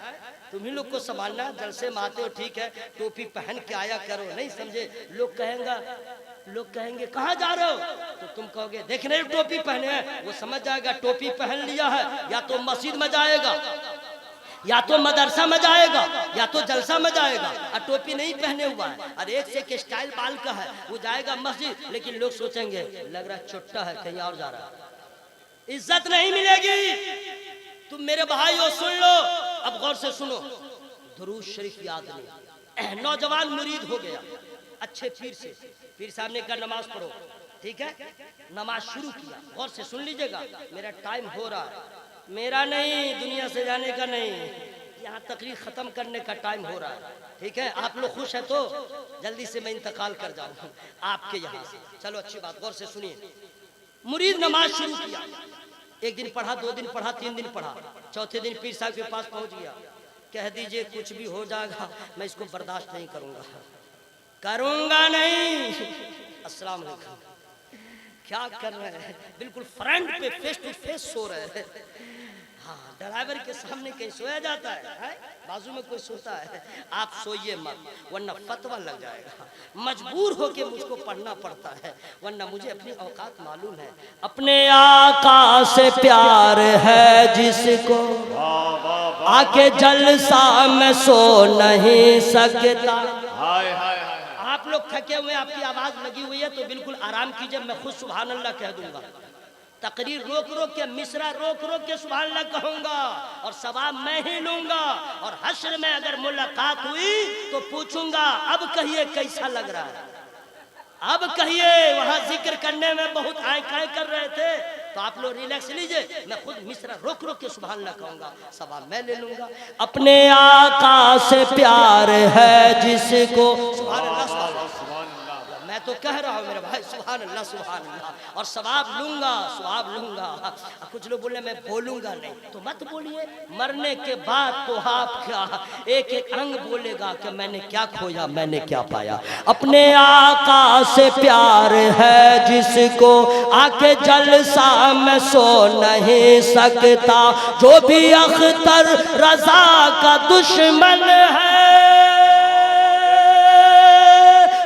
تمہیں لوگ کو سنبھالنا ہے۔ جلسے میں آتے ہو ٹھیک ہے، ٹوپی پہن کے آیا کرو، نہیں سمجھے؟ لوگ کہیں گے کہاں جا رہے ہو، تو تم کہو گے دیکھ رہے ٹوپی پہنے ہیں، وہ سمجھ جائے گا ٹوپی پہن لیا ہے، یا تو مسجد میں جائے گا، یا تو مدرسہ میں جائے گا، یا تو جلسہ میں جائے گا، اور ٹوپی نہیں پہنے ہوا ہے، اور ایک سے ایک سٹائل بال کا ہے، وہ جائے گا مسجد، لیکن لوگ سوچیں گے لگ رہا چٹا ہے، کہیں اور جا رہا ہے، عزت نہیں ملے گی۔ تم میرے بھائی ہو، سن لو، اب غور سے سنو، درود شریف یاد نہیں۔ نوجوان مرید ہو گیا اچھے پیر سے، پیر صاحب نے کہا نماز پڑھو، ٹھیک ہے، نماز شروع کیا، غور سے سن لیجئے گا، میرا ٹائم ہو رہا ہے، میرا نہیں، دنیا سے جانے کا نہیں، یہاں تقریر ختم کرنے کا ٹائم ہو رہا ہے، ٹھیک ہے، آپ لوگ خوش ہیں تو جلدی سے میں انتقال کر جاؤں آپ کے یہاں سے۔ چلو اچھی بات، غور سے سنیے۔ مرید نماز شروع کیا، ایک دن پڑھا، دو دن پڑھا، تین دن پڑھا، چوتھے دن پیر صاحب کے پاس پہنچ گیا، کہہ دیجئے کچھ بھی ہو جائے گا میں اس کو برداشت نہیں کروں گا نہیں۔ السلام علیکم، کیا کر رہے ہیں؟ بالکل فرنٹ پہ فیس ٹو فیس سو رہے ہیں۔ ہاں، ڈرائیور کے سامنے کہیں سویا جاتا ہے، بازو میں کوئی سوتا ہے؟ آپ سوئیے مت ورنہ فتویٰ لگ جائے گا، مجبور ہو کے مجھ کو پڑھنا پڑتا ہے، ورنہ مجھے اپنی اوقات معلوم ہے۔ اپنے آقا سے پیار ہے جس کو آکے جلسہ میں سو نہیں سکتا۔ آپ لوگ تھکے ہوئے، آپ کی آواز لگی ہوئی ہے تو بالکل آرام کیجئے، میں خود سبحان اللہ کہہ دوں گا، تقریر روک روک کے، مصرع روک روک کے سبحان اللہ کہوں گا، اور ثواب میں ہی لوں گا، اور حشر میں اگر ملاقات ہوئی تو پوچھوں گا اب کہیے کیسا لگ رہا ہے، اب کہیے وہاں ذکر کرنے میں بہت آئیں کائیں کر رہے تھے، تو آپ لوگ ریلیکس لیجئے، میں خود مصرع روک روک کے سبحان اللہ کہوں گا، ثواب میں لے لوں گا۔ اپنے آقا سے پیار ہے جس کو، سبحان اللہ سبحان اللہ، میں تو کہہ رہا ہوں میرے بھائی، سبحان اللہ سبحان اللہ، اور ثواب لوں گا، ثواب لوں گا۔ کچھ لوگ بولے میں بولوں گا نہیں، تو مت بولیے، مرنے کے بعد تو آپ کیا ایک ایک انگ بولے گا کہ میں نے کیا کھویا، میں نے کیا پایا۔ اپنے آقا سے پیار ہے جس کو آکے جلسہ میں سو نہیں سکتا، جو بھی اختر رضا کا دشمن ہے،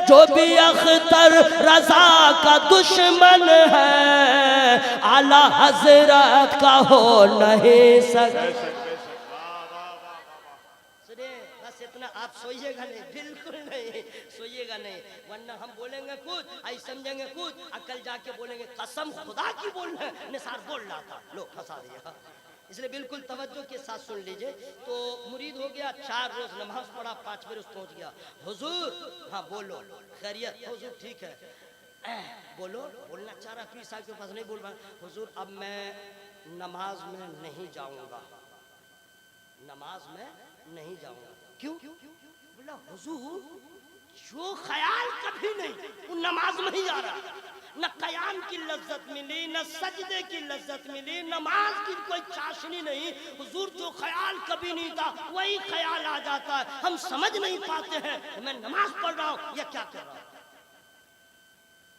جو بھی اختر رضا کا دشمن ہے، اعلیٰ حضرت کا ہو نہیں سکتا۔ سنیے بس اتنا، آپ سوئیے گا نہیں، بالکل نہیں سوئیے گا نہیں، ورنہ ہم بولیں گے کچھ، آئی سمجھیں گے کچھ، عقل جا کے بولیں گے قسم خدا کی بول رہے ہیں، نثار بول رہا تھا، لو پھنسا دیا۔ اس لئے بالکل توجہ کے ساتھ سن لیجئے۔ تو مرید ہو گیا، 4 روز نماز پڑھا، 5ویں روز پہنچ گیا، حضور، ہاں بولو، خیریت، حضور ٹھیک ہے، بولو، بولنا چاہ رہا، پیر صاحب کے پاس نہیں بول رہا، حضور اب میں نماز میں نہیں جاؤں گا، نماز میں نہیں جاؤں گا، کیوں؟ بولا حضور جو خیال کبھی نہیں، وہ نماز میں ہی آ رہا، نہ قیام کی لذت ملی، نہ سجدے کی لذت ملی، نماز کی کوئی چاشنی نہیں. حضور جو خیال کبھی نہیں تھا وہی خیال آ جاتا ہے. ہم سمجھ نہیں پاتے ہیں میں نماز پڑھ رہا ہوں یا کیا کر رہا ہوں.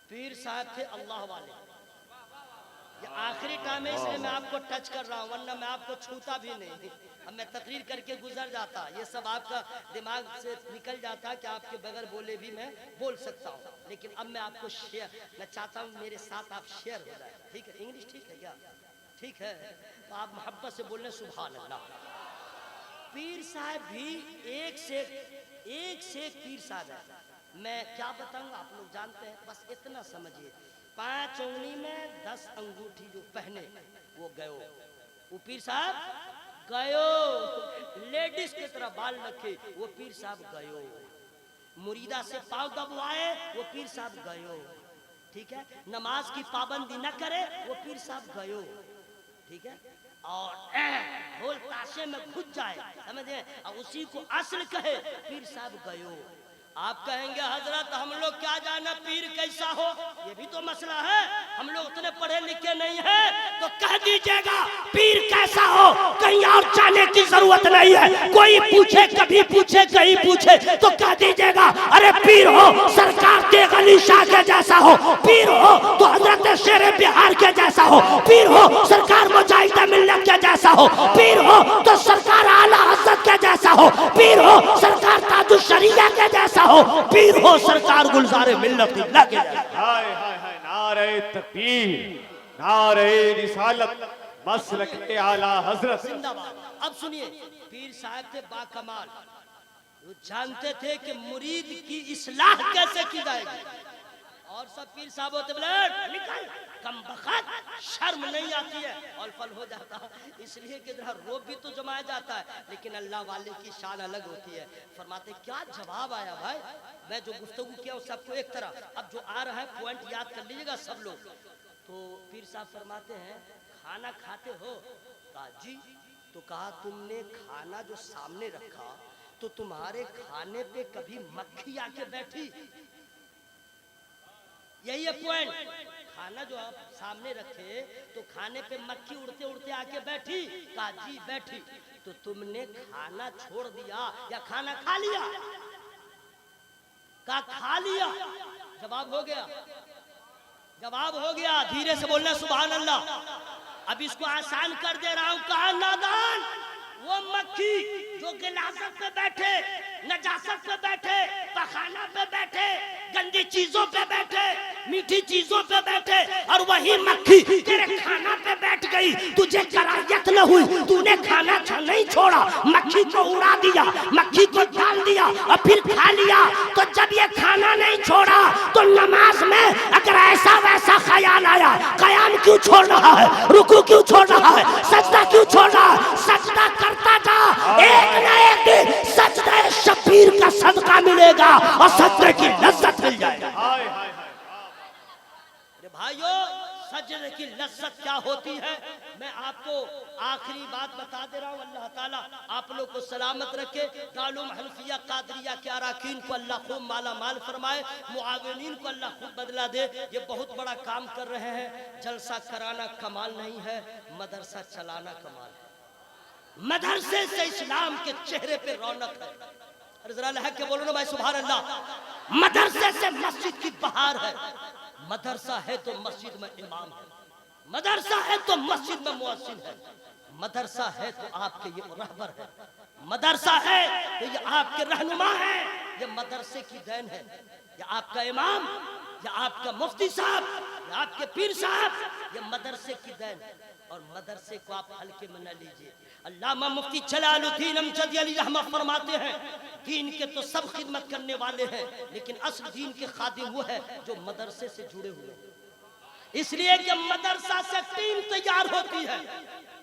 پیر صاحب تھے اللہ والے. یہ آخری ٹائم ہے اس لیے میں آپ کو ٹچ کر رہا ہوں، ورنہ میں آپ کو چھوتا بھی نہیں. اب میں تقریر کر کے گزر جاتا، یہ سب آپ کا دماغ سے نکل جاتا کہ آپ کے بغیر بولے بھی میں بول سکتا ہوں. لیکن اب میں آپ کو شیئر، میں چاہتا ہوں میرے ساتھ آپ شیئر ہو جائے. ٹھیک ہے؟ انگلش ٹھیک ہے کیا؟ ٹھیک ہے تو آپ محبت سے بولنے سبحان اللہ. پیر صاحب بھی ایک سے ایک پیر صاحب ہے. میں کیا بتاؤں آپ لوگ جانتے ہیں، بس اتنا سمجھیے. 5 انگلی میں 10 انگوٹھی جو پہنے وہ گئو. وہ پیر صاحب گئو. لیڈیز کی طرح بال رکھے وہ پیر صاحب گئو. مریدہ سے پاؤں دبوائے وہ پیر صاحب گئو. ٹھیک ہے؟ نماز کی پابندی نہ کرے وہ پیر صاحب گئو. ٹھیک ہے؟ اور ڈھول تاشے میں گھس جائے، سمجھے، اور اسی کو اصل کہے پیر صاحب گئو. آپ کہیں گے حضرت ہم لوگ کیا جانا پیر کیسا ہو، یہ بھی تو مسئلہ ہے. ہم لوگ اتنے پڑھے لکھے نہیں ہیں تو کہہ دیجئے گا پیر کیسا ہو، کہیں اور جانے کی ضرورت نہیں ہے. کوئی پوچھے، کبھی پوچھے، کہیں پوچھے تو کہہ دیجئے گا ارے پیر ہو سرکار تیغ علی شاہ کے جیسا ہو، پیر ہو تو حضرت شیر بہار کے جیسا ہو، پیر ہو سرکار مجاہد ملت کے جیسا ہو، پیر ہو تو سرکار اعلیٰ حضرت کے جیسا ہو، پیر ہو سرکار تاج الشریعہ کے جیسا ہو، پیر ہو سرکار گلزار ملت اللہ کے جیسا. ہائے ہائے ہائے، نعرہ تکبیر، نعرہ رسالت، مسلک اعلیٰ حضرت. زندہ باد. اب سنیے، پیر صاحب تھے با کمال. وہ جانتے تھے کہ مرید کی اصلاح کیسے کی جائے گی. اور سب پیر صاحب ہوتے بلڈ نکل کم بخت، شرم نہیں آتی ہے اور پل ہو جاتا، اس لیے کہ ادھر روب بھی تو جمایا جاتا ہے. لیکن اللہ والے کی شان الگ ہوتی ہے. فرماتے کیا جواب آیا بھائی. میں جو گفتگو کیا ہوں سب کو ایک طرح، اب جو آ رہا ہے پوائنٹ یاد کر لیجیے گا سب لوگ. تو پیر صاحب فرماتے ہیں کھانا کھاتے ہو؟ کہا جی. تو کہا تم نے کھانا جو سامنے رکھا تو تمہارے کھانے پہ کبھی مکھی آ کے بیٹھی؟ یہی ہے پوائنٹ. کھانا جو آپ سامنے رکھے تو کھانے پہ مکھی اڑتے اڑتے آ کے بیٹھی؟ کہا جی بیٹھی. تو تم نے کھانا چھوڑ دیا یا کھانا کھا لیا؟ کہا کھا لیا. جواب ہو گیا، جواب ہو گیا. دھیرے سے بولنا سبحان اللہ. اب اس کو آسان کر دے رہا ہوں. کہا نادان، وہ مکھی جو غلاظت پہ بیٹھے، نجاست پہ بیٹھے، پخانہ پہ بیٹھے، گندی چیزوں پہ بیٹھے، میٹھی چیزوں پہ بیٹھے، اور وہی مکھی تیرے کھانا پہ بیٹھ گئی، تجھے کرایت نہ ہوئی، تو نے کھانا نہیں چھوڑا، مکھی کو اڑا دیا، مکھی کو ڈال دیا اور پھر کھا لیا. تو جب یہ کھانا نہیں چھوڑا تو نماز میں اگر ایسا ویسا خیال آیا، قیام کیوں چھوڑ رہا ہے، رکوع کیوں چھوڑ رہا ہے، سجدہ کیوں چھوڑ رہا ہے؟ سجدہ کرتا جا، ایک نہ ایک دن سجدہ شبیر کا صدقہ ملے گا اور سجدے کی لذت مل جائے گا. ہائے ہائے ہائے. بھائیو سجدے کی لذت کیا ہوتی ہے میں آپ کو آخری بات بتا دے رہا ہوں. اللہ تعالیٰ آپ لوگ کو سلامت رکھے. دارالعلوم حنفیہ قادریہ کے اراکین کو اللہ خوب مالا مال فرمائے، معاونین کو اللہ خوب بدلہ دے. یہ بہت بڑا کام کر رہے ہیں. جلسہ کرانا کمال نہیں ہے، مدرسہ چلانا کمال ہے. مدرسے سے اسلام کے چہرے پہ رونق ہے. ارے ذرا لہک کے بولو نا بھائی سبحان اللہ. مدرسے سے مسجد کی بہار ہے. مدرسہ ہے تو مسجد میں امام ہے، مدرسہ ہے تو مسجد میں مؤذن ہے، مدرسہ ہے تو آپ کے یہ رہبر ہے، مدرسہ ہے تو یہ آپ کے رہنما ہے. یہ مدرسے کی دین ہے. یہ آپ کا امام، یہ آپ کا مفتی صاحب، یہ آپ کے پیر صاحب، یہ مدرسے کی دین ہے. اور مدرسے کو آپ ہلکے میں نہ لیجئے. علامہ مفتی جلال الدین امجدی علیہ رحمہ فرماتے ہیں دین کے تو سب خدمت کرنے والے ہیں، لیکن اصل دین کے خادم وہ ہے جو مدرسے سے جڑے ہوئے ہیں. اس لیے کہ مدرسہ سے ٹیم تیار ہوتی ہے،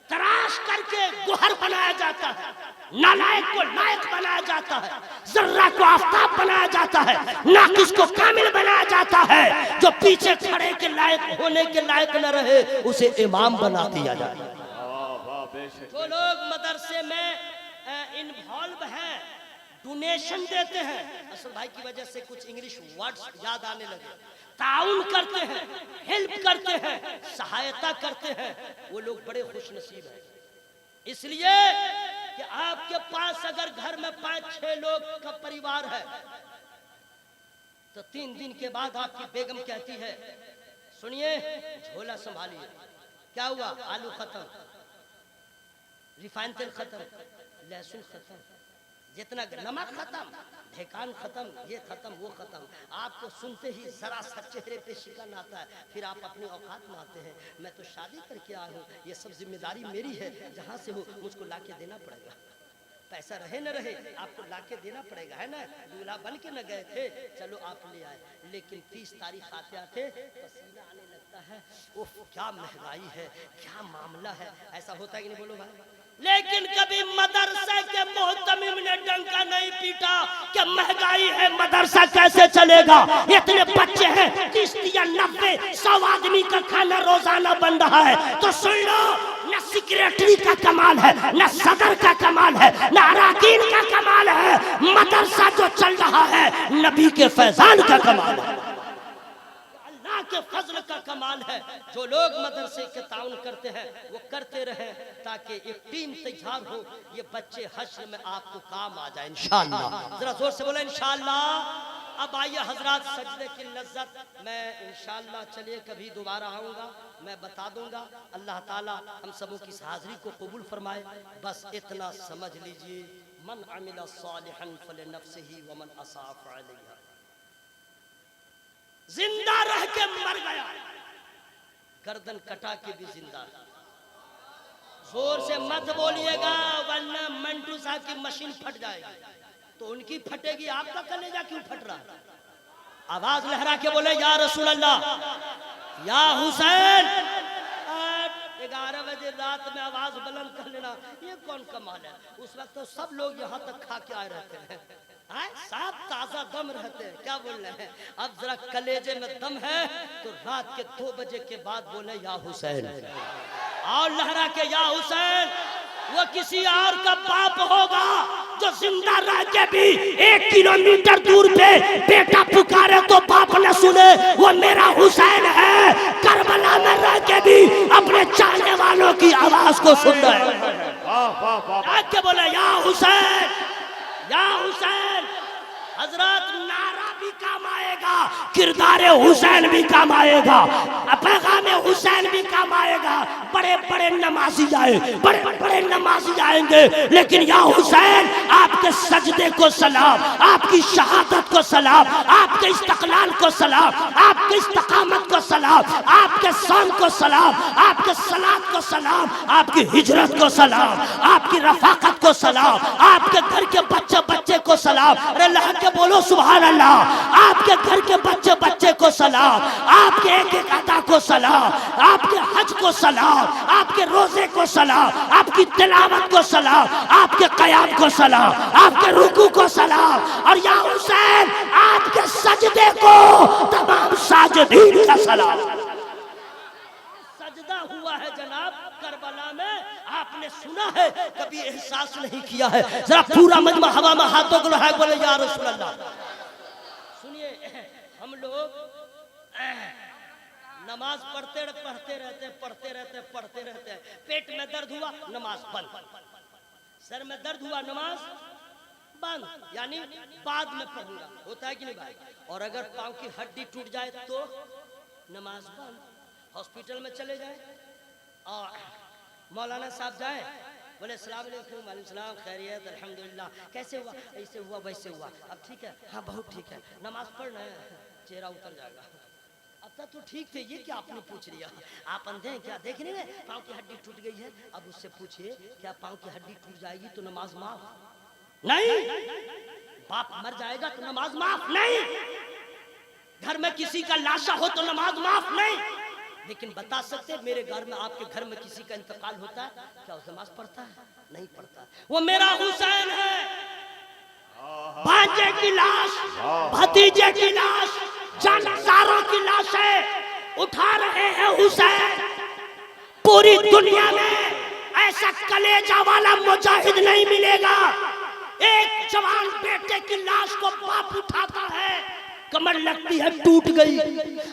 تراش کر کے گوہر بنایا جاتا ہے، نالائق کو لائق بنایا جاتا ہے، ذرہ کو آفتاب بنایا جاتا ہے، ناقص کو کامل بنایا جاتا ہے. جو پیچھے کھڑے کے لائق ہونے کے لائق نہ رہے اسے امام بنا دیا جاتا ہے. جو لوگ مدرسے میں انوالو ہیں، ڈونیشن دیتے ہیں، اصل بھائی کی وجہ سے کچھ انگلش ورڈز یاد آنے لگے. تعاون کرتے ہیں، ہیلپ کرتے ہیں، سہایتا کرتے ہیں، وہ لوگ بڑے خوش نصیب ہیں۔ اس لیے کہ آپ کے پاس اگر گھر میں 5-6 لوگ کا پریوار ہے تو 3 دن کے بعد آپ کی بیگم کہتی ہے سنیے جھولا سنبھالیے، کیا ہوا؟ آلو ختم، ریفائن تیل ختم، لہسن ختم، جتنا نمک ختم، ڈھکان ختم، یہ ختم وہ ختم۔ آپ کو سنتے ہی ذرا سا چہرے پہ شکن آتا ہے، پھر آپ اپنی اوقات میں آتے ہیں، میں تو شادی کر کے آیا ہوں، یہ سب ذمہ داری میری ہے، جہاں سے ہو مجھ کو لا کے دینا پڑے گا، پیسہ رہے نہ رہے آپ کو لا کے دینا پڑے گا، ہے نا؟ دولہا بن کے نہ گئے تھے، چلو آپ لے آئے، لیکن 30 تاریخ آتے آتے پسینہ آنے لگتا ہے، اوف کیا مہنگائی ہے، کیا معاملہ ہے، ایسا ہوتا ہے کہ نہیں بولو بھائی؟ لیکن کبھی مدرسے کے محتمم نے ڈنکا نہیں پیٹا کہ مہنگائی ہے مدرسہ کیسے چلے گا، اتنے بچے ہیں 30 یا 90 100 آدمی کا کھانا روزانہ بن رہا ہے، تو سن لو نہ سیکریٹری کا کمال ہے، نہ صدر کا کمال ہے، نہ اراکین کا کمال ہے، مدرسہ جو چل رہا ہے نبی کے فیضان کا کمال ہے، اللہ کے فضل کا کمال ہے۔ جو لوگ مدرسے کے تعاون کرتے ہیں وہ کرتے رہیں تاکہ ایک ٹیم تیار ہو، یہ بچے حشر میں آپ کو کام آ جائیں انشاءاللہ۔ ذرا زور سے بولیں انشاءاللہ۔ اب آئیے حضرات سجدے کی لذت میں انشاءاللہ چلیے کبھی دوبارہ آؤں گا، میں بتا دوں گا، اللہ تعالی ہم سبوں کی حاضری کو قبول فرمائے۔ بس اتنا سمجھ لیجئے من عمل صالحا فلنفسه ومن اساء فعليها، زندہ رہ کے مر گیا، گردن کٹا کے بھی زندہ ہے۔ زور سے مت بولیے گا ورنہ منٹو صاحب کی مشین پھٹ جائے گی، تو ان کی پھٹے گی، آپ کا کلیجہ کیوں پھٹ رہا ہے؟ آواز لہرا کے بولے یا رسول اللہ، یا حسین۔ 11 بجے رات میں آواز بلند کر لینا یہ کون کمال ہے؟ اس وقت تو سب لوگ یہاں تک کھا کے آئے رہتے ہیں، ساتھ تازہ دم رہتے ہیں، کیا بول رہے ہیں؟ اب ذرا کلیجے میں دم ہے تو رات کے 2 بجے کے بعد بولے یا حسین، اور لہرا کے یا حسین۔ وہ کسی اور کا باپ ہوگا جو زندہ رہ کے بھی 1 کلومیٹر دور پہ بیٹا پکارے تو باپ نہ سنے، وہ میرا حسین ہے، کربلا میں رہ کے بھی اپنے چاہنے والوں کی آواز کو سن رہے ہیں، کے بولے یا حسین، یا حسین۔ حضرات نعرہ بھی کام آئے گا، کردار حسین بھی کام آئے گا، پیغام حسین بھی کام آئے گا۔ بڑے بڑے نمازی آئے، بڑے بڑے نمازی آئیں گے، لیکن یا حسین آپ کے سجدے کو سلام، آپ کی شہادت کو سلام، آپ کے استقلال کو سلام، آپ کے استقامت کو سلام، آپ کے صوم کو سلام، آپ کے صلات کو سلام، آپ کی ہجرت کو سلام، آپ کی رفاقت کو سلام، آپ کے گھر کے بچے کو سلام۔ ارے اللہ کے بولو سبحان اللہ۔ آپ کے گھر کے بچے کو سلام، آپ کے ایک ایک ادا کو سلام، آپ کے حج کو سلام، آپ کے روزے کو سلام، آپ کی تلاوت کو سلام، آپ کے قیام کو سلام، آپ کے رکوع کو سلام، اور یا حسین آپ کے سجدے کو تمام ساجدین کا سلام۔ سجدہ ہوا ہے جناب کربلا میں، آپ نے سنا ہے، کبھی احساس نہیں کیا ہے۔ ذرا پورا مجمع ہوا میں ہاتھوں کو لہائے بولے یا رسول اللہ۔ سنیے ہم لوگ نماز پڑھتے رہتے، پیٹ میں درد ہوا نماز بند، سر میں درد ہوا نماز بند، یعنی بعد میں پڑھوں گا، ہوتا ہے کہ نہیں بھائی؟ اور اگر پاؤں کی ہڈی ٹوٹ جائے تو نماز بند۔ ہاسپٹل میں چلے جائیں اور مولانا صاحب جائیں، بولے السلام علیکم، وعلیکم السلام، خیریت، الحمدللہ، کیسے ہوا؟ ایسے ہوا ویسے ہوا، اب ٹھیک ہے؟ ہاں بہت ٹھیک ہے، نماز پڑھنا ہے، چہرہ اتر جائے گا۔ اب تک تو ٹھیک تھے، یہ کیا آپ نے پوچھ لیا؟ آپ اندھے ہیں کیا؟ دیکھ نہیں رہے پاؤں کی ہڈی ٹوٹ گئی ہے؟ اب اس سے پوچھئے کیا پاؤں کی ہڈی ٹوٹ جائے گی تو نماز معاف نہیں؟ باپ مر جائے گا تو نماز معاف نہیں؟ گھر میں کسی کا لاشا ہو تو نماز معاف نہیں؟ لیکن بتا سکتے میرے گھر میں، آپ کے گھر میں کسی کا انتقال ہوتا ہے، کیا اس نماز پڑھتا ہے؟ نہیں پڑھتا۔ وہ میرا حسین ہے، بھانجے کی لاش، بھتیجے کی لاش، جانساروں کی لاشیں اٹھا رہے ہیں حسین۔ پوری دنیا میں ایسا کلیجہ والا مجاہد نہیں ملے گا، ایک جوان بیٹے کی لاش کو باپ اٹھاتا ہے، کمر لگتی ہے ٹوٹ گئی.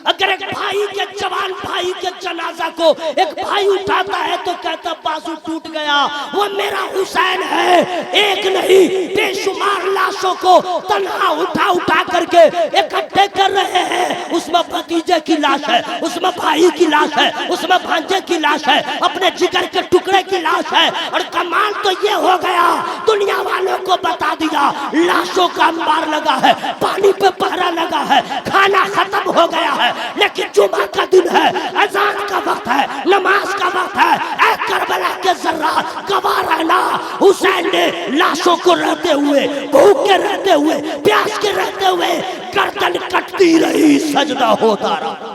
اگر ایک بھائی کے جوان بھائی کے جنازہ کو ایک بھائی اٹھاتا ہے تو کہتا بازو ٹوٹ گیا. وہ میرا حسین ہے، ایک نہیں بے شمار لاشوں کو تنہا اٹھا کر کے اکٹھے کر رہے ہیں. اس میں بھتیجے کی لاش ہے، اس میں بھائی کی لاش ہے، اس میں بھانجے کی لاش ہے، اپنے جگر کے ٹکڑے کی لاش ہے. اور کمال تو یہ ہو گیا دنیا والوں کو بتا دیا لاشوں کا انبار لگا ہے، پانی پہ پہرا لگا ہے، کھانا ختم ہو گیا ہے، لیکن جمعہ کا دن ہے، اذان کا وقت ہے، نماز کا وقت ہے. اے کربلا کے ذرات گواہ رہنا، حسین نے لاشوں کو رہتے ہوئے، بھوک کے رہتے ہوئے، پیاس کے رہتے ہوئے گردن کٹتی رہی، سجدہ ہوتا رہا.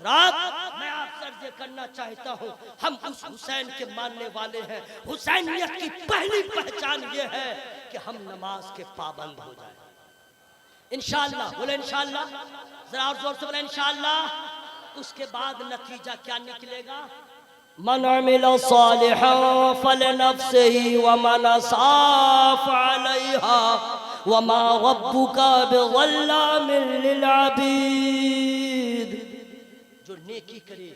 رات میں آپ سے عرض کرنا چاہتا ہوں، ہم اس حسین کے ماننے والے ہیں. حسینیت کی پہلی پہچان یہ ہے کہ ہم نماز کے پابند ہو جائیں. انشاءاللہ بولے انشاءاللہ، ذرا اور زور سے بولے انشاءاللہ. اس کے بعد نتیجہ کیا نکلے گا؟ من عمل صالحا فلنفسه ومن اساء فعليها وما ربك بظلام للعبید. جو نیکی کرے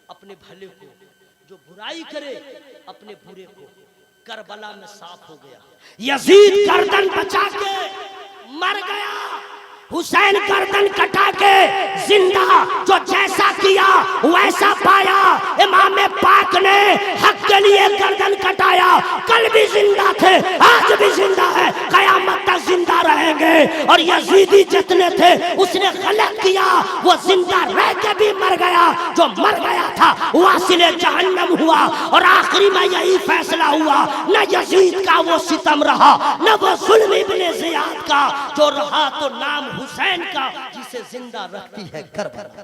اپنے بھلے کو، جو برائی کرے اپنے برے کو. کربلا میں صاف ہو گیا، یزید گردن بچا کے مر گیا، حسین گردن کٹا کے زندہ. جو جیسا کیا ویسا پایا. امام پاک نے حق کے لیے گردن کٹایا، کل بھی زندہ تھے، آج بھی زندہ ہے، قیامت تک زندہ رہیں گے. اور یزیدی جتنے تھے اس نے غلط کیا، وہ زندہ رہ کے بھی مر گیا. جو مر گیا تھا واصل جہنم ہوا. اور آخری میں یہی فیصلہ ہوا، نہ یزید کا وہ ستم رہا، نہ وہ ظلم ابن زیاد کا. جو رہا تو نام حسین کا، جسے زندہ رکھتی ہے کربلا.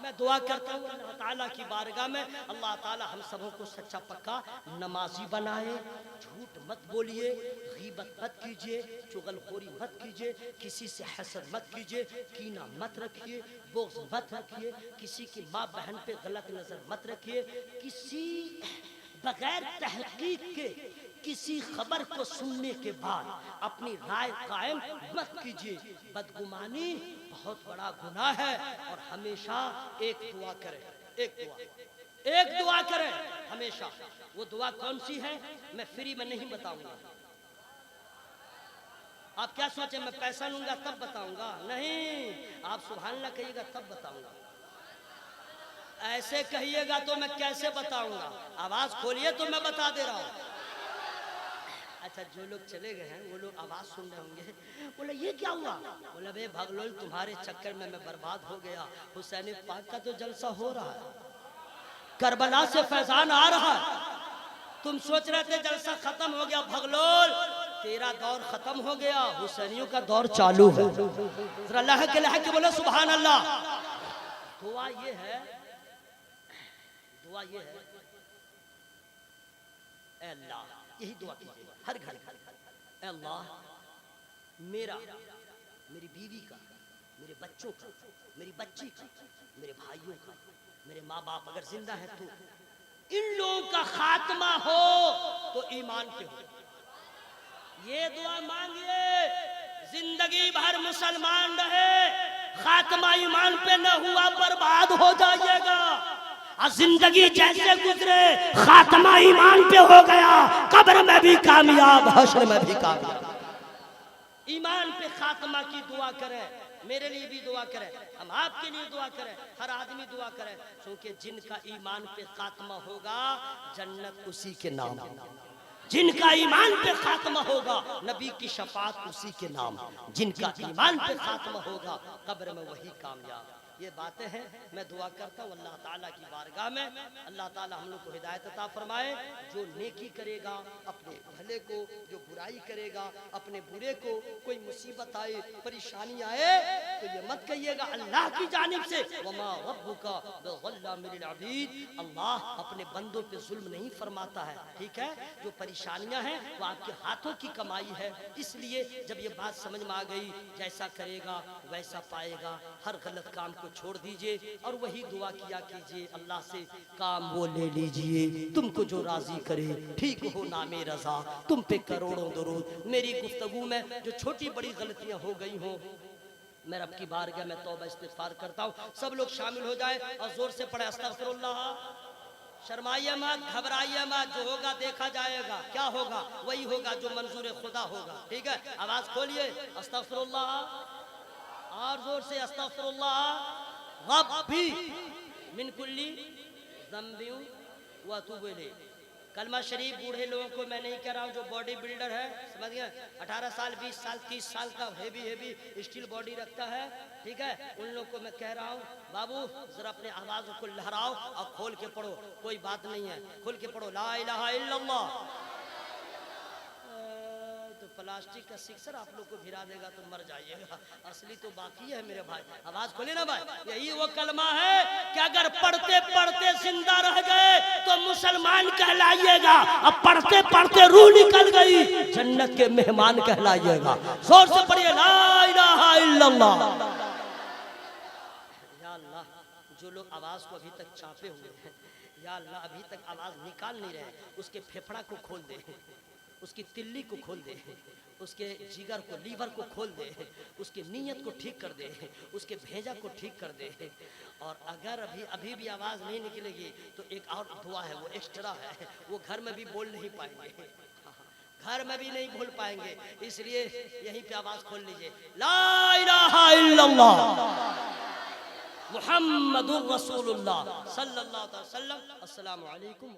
میں دعا کرتا ہوں اللہ تعالیٰ کی بارگاہ میں، اللہ تعالیٰ ہم سبوں کو سچا پکا نمازی بنائے. جھوٹ مت بولیے، غیبت مت کیجیے، چغل خوری مت کیجیے، کسی سے حسد مت کیجیے، کینہ مت رکھیے، بغض مت رکھیے، کسی کی ماں بہن پہ غلط نظر مت رکھیے، کسی بغیر تحقیق کے کسی خبر کو سننے کے بعد اپنی رائے قائم مت کیجیے. بدگمانی بہت بڑا گناہ ہے. اور ہمیشہ ایک دعا کریں، ایک دعا کریں ہمیشہ. وہ دعا کون سی ہے میں فری میں نہیں بتاؤں گا. آپ کیا سوچیں میں پیسہ لوں گا تب بتاؤں گا؟ نہیں، آپ سبحان اللہ کہیے گا تب بتاؤں گا. ایسے کہیے گا تو میں کیسے بتاؤں گا؟ آواز کھولیے تو میں بتا دے رہا ہوں. اچھا جو لوگ چلے گئے ہیں وہ لوگ آواز سن رہے ہوں گے، بولے یہ کیا ہوا؟ بولے بے بھگلول تمہارے چکر میں برباد ہو گیا. حسین پاک کا تو جلسہ ہو رہا ہے، کربلا سے فیضان آ رہا ہے. تم سوچ رہے تھے جلسہ ختم ہو گیا، بھگلول تیرا دور ختم ہو گیا، حسینیوں کا دور چالو ہے. ذرا اللہ کے لحق کے بولے سبحان اللہ. دعا یہ ہے، اے اللہ، یہی دعا کیجیے ہر گھر. اے اللہ میری بیوی کا، میرے بچوں کا، میری بچی کا، میرے بھائیوں کا، میرے ماں باپ اگر زندہ ہے تو ان لوگوں کا خاتمہ ہو تو ایمان پہ ہو. یہ دعا مانگیے، زندگی بھر مسلمان رہے، خاتمہ ایمان پہ نہ ہوا برباد ہو جائے گا. زندگی جیسے گزرے خاتمہ ایمان پہ ہو گیا، قبر میں بھی کامیاب، حشر میں بھی کامیاب. ایمان پہ خاتمہ کی دعا کریں، میرے لیے بھی دعا کریں، ہم آپ کے لیے دعا کریں، ہر آدمی دعا کریں. کیونکہ جن کا ایمان پہ خاتمہ ہوگا جنت اسی کے نام، جن کا ایمان پہ خاتمہ ہوگا نبی کی شفاعت اسی کے نام، جن کا ایمان پہ خاتمہ ہوگا قبر میں وہی کامیاب. یہ باتیں ہیں. میں دعا کرتا ہوں اللہ تعالیٰ کی بارگاہ میں اللہ تعالیٰ ہم لوگ کو ہدایت عطا فرمائے. جو نیکی کرے گا اپنے بھلے کو، جو برائی کرے گا اپنے برے کو، کوئی مصیبت آئے پریشانی آئے تو یہ مت کہیے گا اللہ کی جانب سے وما ربک بظلام للعبید. اللہ اپنے بندوں پہ ظلم نہیں فرماتا ہے. ٹھیک ہے، جو پریشانیاں ہیں وہ آپ کے ہاتھوں کی کمائی ہے. اس لیے جب یہ بات سمجھ میں آ گئی، جیسا کرے گا ویسا پائے گا. ہر غلط کام کو کو چھوڑ دیجئے اور وہی دعا کیا کیجئے، اللہ سے کام وہ لے لیجئے تم کو جو راضی کرے، ٹھیک ہو نام رضا، تم پہ کروڑوں درود۔ میری گفتگو میں جو چھوٹی بڑی غلطیاں ہو گئی ہوں، میں رب کی بارگاہ میں توبہ استغفار کرتا ہوں۔ سب لوگ شامل ہو جائیں اور زور سے پڑھیں استغفر اللہ۔ شرمائیے مت، گھبرائیے مت، جو ہوگا دیکھا جائے گا، کیا ہوگا وہی ہوگا جو منظور خدا ہوگا، ٹھیک ہے؟ آواز کھولیے استغفر اللہ، اور زور سے استغفر اللہ ربی من کلی ذنب و اتوب الیہ۔ کلمہ شریف بوڑھے لوگوں کو میں نہیں کہہ رہا ہوں، جو باڈی بلڈر ہے، سمجھ گئے، 18 سال 20 سال 30 سال کا ہیوی اسٹیل باڈی رکھتا ہے، ٹھیک ہے، ان لوگوں کو میں کہہ رہا ہوں بابو ذرا اپنے آوازوں کو لہراؤ اور کھول کے پڑھو، کوئی بات نہیں ہے، کھول کے پڑھو لا الہ الا اللہ۔ تو پلاسٹک کا سکسر آپ لوگ کو بھرا دے گا تو مر جائیے گا، اصلی تو باقی ہے میرے بھائی، آواز کھولے نا بھائی۔ یہی وہ کلمہ ہے کہ اگر پڑھتے پڑھتے زندہ رہ گئے تو مسلمان کہلائیے گا، اب پڑھتے پڑھتے روح نکل گئی جنت کے مہمان کہلائیے گا۔ زور سے پڑھیے لا الہ الا اللہ۔ یا اللہ، جو لوگ آواز کو ابھی تک چاپے ہوئے ہیں، یا اللہ ابھی تک آواز نکال نہیں رہے، اس کے پھیپھڑا کو کھول دے، اس کی تلی کو کھول دے، اس کے جگر کو، لیور کو کھول دے، اس کی نیت کو ٹھیک کر دے، اس کے بھیجا کو ٹھیک کر دے۔ اور اگر ابھی بھی آواز نہیں نکلے گی تو ایک اور دعا ہے، وہ ایکسٹرا ہے، وہ گھر میں بھی بول نہیں پائیں گے، گھر میں بھی نہیں بول پائیں گے، اس لیے یہیں پہ آواز کھول لیجئے لا الہ الا اللہ محمد الرسول اللہ صلی اللہ علیہ وسلم۔ السلام علیکم۔